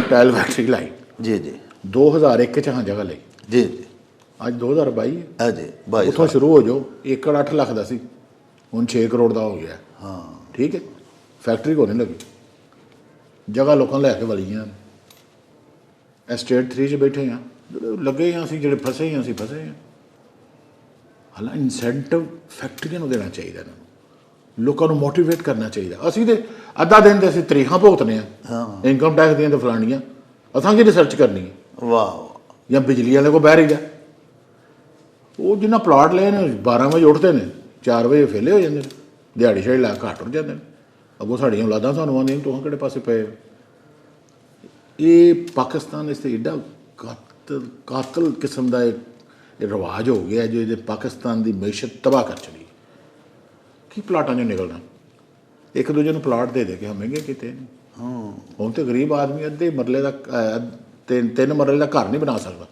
ਟਾਇਲ ਫੈਕਟਰੀ ਲਾਈ ਜੀ ਜੀ 2001 'ਚ, ਹਾਂ ਜਗ੍ਹਾ ਲਈ ਜੀ ਜੀ, ਅੱਜ 2022 ਹੈ। ਹਾਂਜੀ ਬਾਈ ਉੱਥੋਂ ਸ਼ੁਰੂ ਹੋ ਜਾਓ, ਏਕੜ 8 ਲੱਖ ਦਾ ਸੀ, ਹੁਣ 6 ਕਰੋੜ ਦਾ ਹੋ ਗਿਆ। ਹਾਂ ਠੀਕ ਹੈ, ਫੈਕਟਰੀ ਕੋ ਨਹੀਂ ਲੱਗੀ, ਜਗ੍ਹਾ ਲੋਕਾਂ ਲੈ ਕੇ ਵਲੀਆਂ। ਸਟੇਟ 3 'ਚ ਬੈਠੇ ਹਾਂ, ਜਿਹੜੇ ਲੱਗੇ ਹਾਂ ਅਸੀਂ, ਜਿਹੜੇ ਫਸੇ ਹਾਂ ਅਸੀਂ ਫਸੇ ਹਾਂ। ਹਾਲਾਂ ਇਨਸੈਂਟਿਵ ਫੈਕਟਰੀਆਂ ਨੂੰ ਦੇਣਾ ਚਾਹੀਦਾ, ਇਹਨਾਂ ਨੂੰ ਲੋਕਾਂ ਨੂੰ ਮੋਟੀਵੇਟ ਕਰਨਾ ਚਾਹੀਦਾ। ਅਸੀਂ ਤੇ ਅੱਧਾ ਦਿਨ ਦੇ ਅਸੀਂ ਤਰੀਖਾਂ ਭੁਗਤਨੇ ਆ, ਇਨਕਮ ਟੈਕਸ ਦੀਆਂ ਤੇ ਫਲਾਣੀਆਂ, ਅਸਾਂ ਕੀ ਰਿਸਰਚ ਕਰਨੀ ਹੈ? ਵਾਹ, ਜਾਂ ਬਿਜਲੀ ਵਾਲੇ ਕੋ ਬਹਿ ਰਹੀ ਦਾ, ਉਹ ਜਿੰਨਾ ਪਲਾਟ ਲਏ ਨੇ 12 ਵਜੇ ਉੱਠਦੇ ਨੇ, 4 ਵਜੇ ਫੇਲੇ ਹੋ ਜਾਂਦੇ ਨੇ, ਦਿਹਾੜੀ ਛੇੜ ਲਾ ਘੱਟ ਉੱਠ ਜਾਂਦੇ ਨੇ। ਅੱਗੋਂ ਸਾਡੀਆਂ ਔਲਾਦਾਂ ਸਾਨੂੰ ਆਉਂਦੀਆਂ ਤੁਸੀਂ ਕਿਹੜੇ ਪਾਸੇ ਪਏ? ਇਹ ਪਾਕਿਸਤਾਨ ਇਸ 'ਤੇ ਐਡਾ ਕਾਤਲ ਕਿਸਮ ਦਾ ਇਹ ਰਿਵਾਜ ਹੋ ਗਿਆ ਜੋ ਇਹਦੇ ਪਾਕਿਸਤਾਨ ਦੀ ਮਈਸ਼ਤ ਤਬਾਹ ਕਰ ਚਲੀ। ਕੀ ਪਲਾਟਾਂ 'ਚੋਂ ਨਿਕਲਣਾ? ਇੱਕ ਦੂਜੇ ਨੂੰ ਪਲਾਟ ਦੇ ਕੇ ਮਹਿੰਗੇ ਕੀਤੇ ਨੇ। ਹੁਣ ਤੇ ਗਰੀਬ ਆਦਮੀ ਅੱਧੇ ਮਰਲੇ ਦਾ, 3 ਮਰਲੇ ਦਾ ਘਰ ਨਹੀਂ ਬਣਾ ਸਕਦਾ,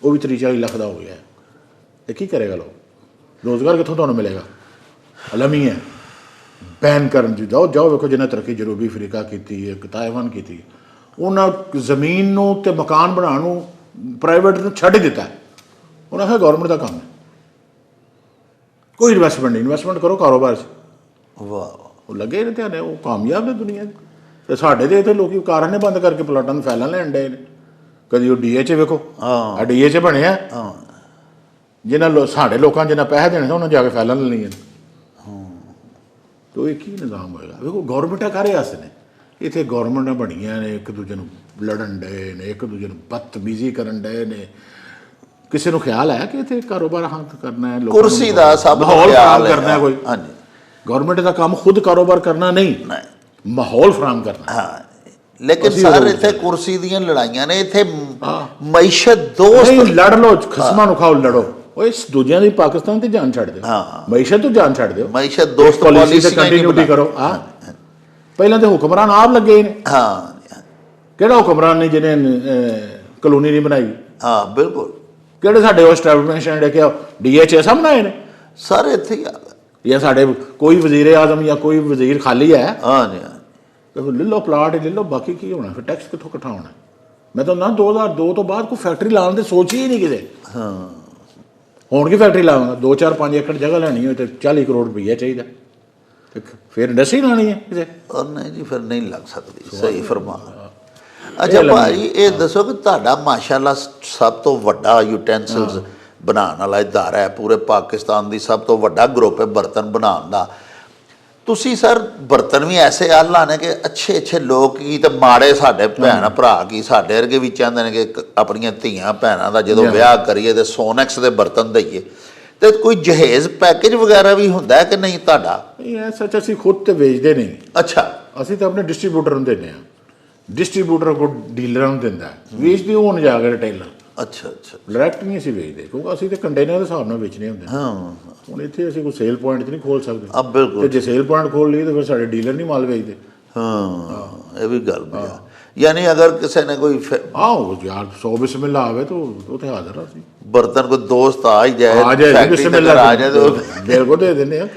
ਉਹ ਵੀ 30-40 ਲੱਖ ਦਾ ਹੋ ਗਿਆ। ਇਹ ਕੀ ਕਰੇਗਾ ਲੋਕ? ਰੋਜ਼ਗਾਰ ਕਿੱਥੋਂ ਤੁਹਾਨੂੰ ਮਿਲੇਗਾ? ਅਲਮੀ ਹੈ ਬੈਨ ਕਰਨ 'ਚ। ਜਾਓ ਵੇਖੋ, ਜਿੰਨਾ ਤਰੱਕੀ ਜਨੂਬੀ ਅਫਰੀਕਾ ਕੀਤੀ ਹੈ, ਤਾਇਵਾਨ ਕੀਤੀ, ਉਹਨਾਂ ਜ਼ਮੀਨ ਨੂੰ ਅਤੇ ਮਕਾਨ ਬਣਾਉਣ ਨੂੰ ਪ੍ਰਾਈਵੇਟ ਨੂੰ ਛੱਡ ਦਿੱਤਾ। ਉਹਨਾਂ ਕਿਹਾ ਗੌਰਮੈਂਟ ਦਾ ਕੰਮ ਹੈ, ਕੋਈ ਇਨਵੈਸਟਮੈਂਟ ਨਹੀਂ, ਇਨਵੈਸਟਮੈਂਟ ਕਰੋ ਕਾਰੋਬਾਰ 'ਚ। ਵਾਹ ਉਹ ਲੱਗੇ ਨੇ ਧਿਆਨੇ, ਉਹ ਕਾਮਯਾਬ ਨੇ ਦੁਨੀਆ ਦੇ। ਤੇ ਸਾਡੇ ਤੇ ਇੱਥੇ ਲੋਕੀ ਕਾਰਾਂ ਬੰਦ ਕਰਕੇ ਪਲਾਟਾਂ ਨੂੰ ਫੈਲਾਂ ਲੈਣ ਡਏ ਨੇ। ਕਦੀ ਉਹ ਡੀਏ 'ਚ ਵੇਖੋ, ਆ ਡੀਏ 'ਚ ਬਣਿਆ, ਜਿਨ੍ਹਾਂ ਸਾਡੇ ਲੋਕਾਂ ਜਿੰਨਾ ਪੈਸੇ ਦੇਣੇ ਉਹਨਾਂ ਜਾ ਕੇ ਫੈਲਾਂ ਲੈਣੀਆਂ ਨੇ। ਤੇ ਉਹ ਕੀ ਨਿਜ਼ਾਮ ਹੋਏਗਾ? ਵੇਖੋ ਗੌਰਮੈਂਟਾਂ ਕਾਹਦੇ ਵਾਸਤੇ ਨੇ? ਇੱਥੇ ਗੌਰਮੈਂਟਾਂ ਬਣੀਆਂ ਨੇ, ਇੱਕ ਦੂਜੇ ਨੂੰ ਲੜਨ ਡਏ ਨੇ, ਇੱਕ ਦੂਜੇ ਨੂੰ ਬਦਤਮੀਜ਼ੀ ਕਰਨ ਡਏ ਨੇ। ਕਿਸੇ ਨੂੰ ਖਿਆਲ ਹੈ ਕਿ ਇੱਥੇ ਕਾਰੋਬਾਰ ਹੱਥ ਕਰਨਾ ਹੈ, ਕੁਰਸੀ ਦਾ ਸਭ ਮਾਹੌਲ ਖਿਆਲ ਖਰਾਬ ਕਰਨਾ ਹੈ ਕੋਈ? ਹਾਂਜੀ, ਗੌਰਮੈਂਟ ਦਾ ਕੰਮ ਖੁਦ ਕਾਰੋਬਾਰ ਕਰਨਾ ਨਹੀਂ, ਮਾਹੌਲ ਫਰਾਹਮ ਕਰਨਾ। ਹਾਂ, ਲੇਕਿਨ ਸਰ ਇੱਥੇ ਕੁਰਸੀ ਦੀਆਂ ਲੜਾਈਆਂ ਨੇ, ਇੱਥੇ ਮਈਸ਼ਤ ਦੋਸਤ ਨਹੀਂ, ਲੜ ਲਓ, ਖਸਮਾਂ ਨੂੰ ਖਾਓ, ਲੜੋ। ਉਹ ਇਸ ਦੂਜਿਆਂ ਦੀ ਪਾਕਿਸਤਾਨ ਤੇ ਜਾਨ ਛੱਡ ਦਿਓ, ਮਈਸ਼ਤ ਤੋਂ ਜਾਨ ਛੱਡ ਦਿਓ, ਮਈਸ਼ਤ ਦੋਸਤ ਪਾਲਿਸੀ ਤੇ ਕੰਟੀਨਿਊਟੀ ਕਰੋ। ਪਹਿਲਾਂ ਤੇ ਹੁਕਮਰਾਨ ਆਪ ਲੱਗੇ ਨੇ। ਹਾਂ, ਕਿਹੜਾ ਹੁਕਮਰਾਨ ਨੇ ਜਿਹਨੇ ਕਲੋਨੀ ਨਹੀਂ ਬਣਾਈ? ਹਾਂ ਬਿਲਕੁਲ। ਕਿਹੜੇ ਸਾਡੇ ਉਹ ਐਸਟੈਬਲਿਸ਼ਮੈਂਟ ਹੈ ਕਿ ਡੀਐਚਏ ਸਭ ਬਣਾਏ ਨੇ ਸਰ ਇੱਥੇ ਹੀ? ਜਾਂ ਸਾਡੇ ਕੋਈ ਵਜ਼ੀਰ ਆਜ਼ਮ ਜਾਂ ਕੋਈ ਵਜ਼ੀਰ ਖਾਲੀ ਹੈ? ਹਾਂਜੀ, ਲੈ ਲਓ ਪਲਾਟ, ਲੈ ਲਓ, ਬਾਕੀ ਕੀ ਹੋਣਾ? ਫਿਰ ਟੈਕਸ ਕਿੱਥੋਂ ਇਕੱਠਾ ਹੋਣਾ? ਮੈਂ ਤਾਂ ਨਾ 2002 ਤੋਂ ਬਾਅਦ ਕੋਈ ਫੈਕਟਰੀ ਲਾਉਣ ਦੀ ਸੋਚ ਹੀ ਨਹੀਂ ਕਿਸੇ। ਹਾਂ, ਹੁਣ ਕੀ ਫੈਕਟਰੀ ਲਾਵਾਂਗਾ? 2-4-5 ਏਕੜ ਜਗ੍ਹਾ ਲੈਣੀ ਹੋਏ ਤੇ 40 ਕਰੋੜ ਰੁਪਈਆ ਚਾਹੀਦਾ, ਫਿਰ ਇੰਡਸਟਰੀ ਲਾਣੀ ਹੈ ਕਿਸੇ? ਨਹੀਂ ਜੀ, ਫਿਰ ਨਹੀਂ ਲੱਗ ਸਕਦੀ। ਸਹੀ ਫਰਮਾ। ਅੱਛਾ ਭਾਈ, ਇਹ ਦੱਸੋ ਕਿ ਤੁਹਾਡਾ ਮਾਸ਼ਾਅੱਲਾ ਸਭ ਤੋਂ ਵੱਡਾ ਯੂਟੈਂਸਿਲਸ ਬਣਾਉਣ ਵਾਲਾ ਅਦਾਰਾ ਹੈ, ਪੂਰੇ ਪਾਕਿਸਤਾਨ ਦੀ ਸਭ ਤੋਂ ਵੱਡਾ ਗਰੁੱਪ ਹੈ ਬਰਤਨ ਬਣਾਉਣ ਦਾ। ਤੁਸੀਂ ਸਰ ਬਰਤਨ ਵੀ ਐਸੇ ਆਲਾ ਨੇ ਕਿ ਅੱਛੇ ਲੋਕ ਕੀ ਤੇ ਮਾੜੇ ਸਾਡੇ ਭੈਣ ਭਰਾ ਕੀ ਸਾਡੇ ਵਰਗੇ ਵੀ ਚਾਹੁੰਦੇ ਨੇ ਕਿ ਆਪਣੀਆਂ ਧੀਆਂ ਭੈਣਾਂ ਦਾ ਜਦੋਂ ਵਿਆਹ ਕਰੀਏ ਤੇ ਸੋਨੈਕਸ ਦੇ ਬਰਤਨ ਦਈਏ। ਤੇ ਕੋਈ ਜਹੇਜ਼ ਪੈਕੇਜ ਵਗੈਰਾ ਵੀ ਹੁੰਦਾ ਕਿ ਨਹੀਂ ਤੁਹਾਡਾ? ਨਹੀਂ, ਇਹ ਸੱਚ ਅਸੀਂ ਖੁਦ ਤੇ ਵੇਚਦੇ ਨਹੀਂ। ਅੱਛਾ, ਅਸੀਂ ਤਾਂ ਆਪਣੇ ਡਿਸਟਰੀਬਿਊਟਰ ਨੂੰ ਦਿੰਦੇ ਹਾਂ। ਡਿਸਟਰੀਬਿਊਟਰ ਕੋ ਡੀਲਰਾਂ ਨੂੰ ਦਿੰਦਾ, ਵੇਚਦੇ ਉਹ ਨਾ ਜਾ ਕੇ ਰਿਟੇਲਰ। ਅੱਛਾ ਅੱਛਾ, ਡਾਇਰੈਕਟ ਨਹੀਂ ਅਸੀਂ ਵੇਚਦੇ, ਕਿਉਂਕਿ ਅਸੀਂ ਤੇ ਕੰਟੇਨਰ ਦੇ ਹਿਸਾਬ ਨਾਲ ਵੇਚਣੇ ਹੁੰਦੇ। ਹਾਂ, ਹੁਣ ਇੱਥੇ ਅਸੀਂ ਕੋਈ ਸੇਲ ਪੁਆਇੰਟ 'ਚ ਨਹੀਂ ਖੋਲ ਸਕਦੇ। ਬਿਲਕੁਲ। ਤੇ ਜੇ ਸੇਲ ਪੁਆਇੰਟ ਖੋਲ ਲਈਏ ਤਾਂ ਫਿਰ ਸਾਡੇ ਡੀਲਰ ਨਹੀਂ ਮਾਲ ਵੇਚਦੇ। ਹਾਂ, ਇਹ ਵੀ ਗੱਲ ਵੀ ਆ। ਯਾਨੀ ਅਗਰ ਕਿਸੇ ਨੇ ਕੋਈ ਆਹੋ ਯਾਰ 100 ਬਿਸਮਿਲ੍ਲਾ ਆਵੇ ਤਾਂ ਉਹ ਤੇ ਹਾਜ਼ਰ ਆ ਅਸੀਂ। ਬਰਤਨ ਕੋਈ ਦੋਸਤ ਆ ਹੀ ਜਾਏ, ਆ ਜਾਏ ਬਿਸਮਿਲ੍ਲਾ ਆ ਜਾਏ ਬਿਲਕੁਲ ਦੇ ਦਿੰਦੇ ਆ।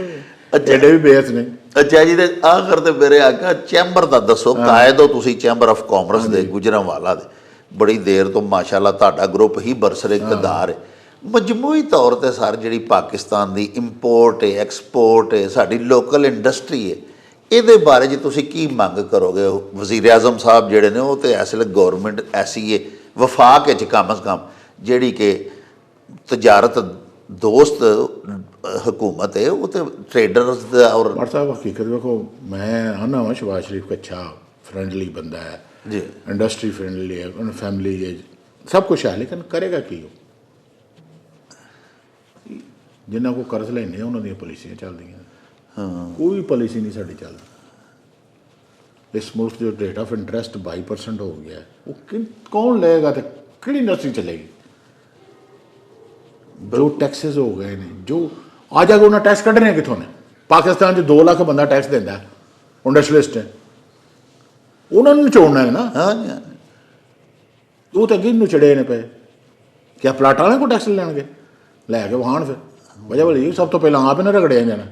ਐਡੇ ਵੀ ਬੇਸ ਨੇ। ਅੱਛਾ ਜੀ, ਤੇ ਆਖਰ ਤੇ ਮੇਰੇ ਆਖਿਆ ਚੈਂਬਰ ਦਾ ਦੱਸੋ। ਕਾਇਦ ਹੋ ਤੁਸੀਂ ਚੈਂਬਰ ਆਫ ਕਾਮਰਸ ਦੇ ਗੁਜਰਾਂਵਾਲਾ ਦੇ, ਬੜੀ ਦੇਰ ਤੋਂ ਮਾਸ਼ਾਅੱਲਾ ਤੁਹਾਡਾ ਗਰੁੱਪ ਹੀ ਬਰਸਰ ਇਕਤਦਾਰ ਹੈ। ਮਜਮੂਈ ਤੌਰ ਤੇ ਸਰ ਜਿਹੜੀ ਪਾਕਿਸਤਾਨ ਦੀ ਇੰਪੋਰਟ ਹੈ, ਐਕਸਪੋਰਟ ਹੈ, ਸਾਡੀ ਲੋਕਲ ਇੰਡਸਟਰੀ ਹੈ, ਇਹਦੇ ਬਾਰੇ ਜੇ ਤੁਸੀਂ ਕੀ ਮੰਗ ਕਰੋਗੇ? ਵਜ਼ੀਰ ਆਜ਼ਮ ਸਾਹਿਬ ਜਿਹੜੇ ਨੇ ਉਹ ਤੇ ਇਸ ਵੇਲੇ ਗੌਰਮੈਂਟ ਐਸੀ ਹੈ ਵਫਾਕ ਵਿੱਚ ਕਮ ਅਜ਼ ਕਮ ਜਿਹੜੀ ਕਿ ਤਜਾਰਤ ਦੋਸਤ ਹਕੂਮਤ ਹੈ, ਉਹ ਤੇ ਟ੍ਰੇਡਰਸ ਦਾ। ਔਰ ਸਾਹਿਬ ਹਕੀਕਤ ਵੇਖੋ, ਮੈਂ ਆਨਾ ਵਾ ਸ਼ਬਾਜ਼ ਸ਼ਰੀਫ ਅੱਛਾ ਫਰੈਂਡਲੀ ਬੰਦਾ ਹੈ ਜੀ, ਇੰਡਸਟਰੀ ਫਰੈਂਡਲੀ ਹੈ, ਫੈਮਿਲੀ ਹੈ, ਸਭ ਕੁਛ ਹੈ, ਲੇਕਿਨ ਕਰੇਗਾ ਕੀ? ਉਹ ਜਿਨ੍ਹਾਂ ਕੋਲ ਕਰਜ਼ ਲੈਂਦੇ ਉਹਨਾਂ ਦੀਆਂ ਪਾਲਿਸੀਆਂ ਚੱਲਦੀਆਂ। ਕੋਈ ਪਾਲਿਸੀ ਨਹੀਂ ਸਾਡੀ ਚੱਲਦੀ। ਇਸ ਮੁਲਕ ਜੋ ਰੇਟ ਆਫ ਇੰਟਰਸਟ 22% ਹੋ ਗਿਆ, ਉਹ ਕੌਣ ਲਏਗਾ ਤੇ ਕਿਹੜੀ ਇੰਡਸਟਰੀ ਚੱਲੇਗੀ? ਜੋ ਟੈਕਸਿਸ ਹੋ ਗਏ ਨੇ, ਜੋ ਆ ਜਾ ਕੇ ਉਹਨਾਂ ਟੈਕਸ ਕੱਢਣੇ ਕਿੱਥੋਂ ਨੇ? ਪਾਕਿਸਤਾਨ 'ਚ 2 ਲੱਖ ਬੰਦਾ ਟੈਕਸ ਦਿੰਦਾ, ਇੰਡਸਟਰੀਲਿਸਟ ਹੈ, ਉਹਨਾਂ ਨੂੰ ਨਿਚੋੜਨਾ ਹੈ ਨਾ। ਹਾਂਜੀ, ਉਹ ਤਾਂ ਅੱਗੇ ਨੁਚੜੇ ਨੇ ਪਏ। ਕਿਆ ਪਲਾਟਾਂ ਵਾਲੇ ਕੋਲ ਟੈਕਸ ਲੈਣਗੇ? ਲੈ ਕੇ ਵਹਾਣ ਫਿਰ ਵਜ੍ਹਾ ਵਾਲੀ ਸਭ ਤੋਂ ਪਹਿਲਾਂ ਆਪ ਇਹਨਾਂ ਰਗੜਿਆ ਜਾਣਾ।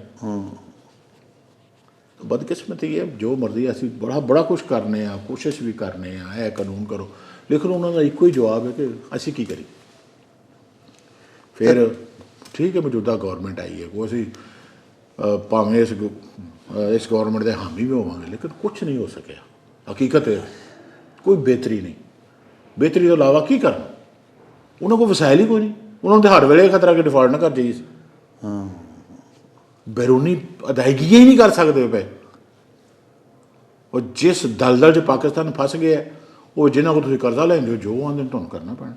ਬਦਕਿਸਮਤੀ ਹੈ, ਜੋ ਮਰਜ਼ੀ ਅਸੀਂ ਬੜਾ ਕੁਛ ਕਰਨੇ ਆ, ਕੋਸ਼ਿਸ਼ ਵੀ ਕਰਨੇ ਆ, ਇਹ ਕਾਨੂੰਨ ਕਰੋ, ਲੇਕਿਨ ਉਹਨਾਂ ਦਾ ਇੱਕੋ ਹੀ ਜਵਾਬ ਹੈ ਕਿ ਅਸੀਂ ਕੀ ਕਰੀਏ। ਫਿਰ ਠੀਕ ਹੈ, ਮੌਜੂਦਾ ਗੌਰਮੈਂਟ ਆਈ ਹੈ, ਕੋਈ ਅਸੀਂ ਭਾਵੇਂ ਇਸ ਗੌਰਮੈਂਟ ਦੇ ਹਾਮੀ ਵੀ ਹੋਵਾਂਗੇ, ਲੇਕਿਨ ਕੁਛ ਨਹੀਂ ਹੋ ਸਕਿਆ। ਹਕੀਕਤ ਹੈ ਕੋਈ ਬਿਹਤਰੀ ਨਹੀਂ। ਬਿਹਤਰੀ ਤੋਂ ਇਲਾਵਾ ਕੀ ਕਰਨਾ? ਉਹਨਾਂ ਕੋਲ ਵਸਾਇਲ ਹੀ ਕੋਈ ਨਹੀਂ। ਉਹਨਾਂ ਨੂੰ ਤਾਂ ਹਰ ਵੇਲੇ ਖਤਰਾ ਕਿ ਡਿਫਾਲਟ ਨਾ ਕਰ ਜਾਈਏ। ਬੈਰੂਨੀ ਅਦਾਇਗੀਆਂ ਹੀ ਨਹੀਂ ਕਰ ਸਕਦੇ ਪਏ। ਉਹ ਜਿਸ ਦਲਦਲ 'ਚ ਪਾਕਿਸਤਾਨ ਫਸ ਗਿਆ, ਉਹ ਜਿਨ੍ਹਾਂ ਕੋਲ ਤੁਸੀਂ ਕਰਜ਼ਾ ਲੈਂਦੇ ਹੋ, ਜੋ ਆਉਂਦੇ ਤੁਹਾਨੂੰ ਕਰਨਾ ਪੈਣਾ।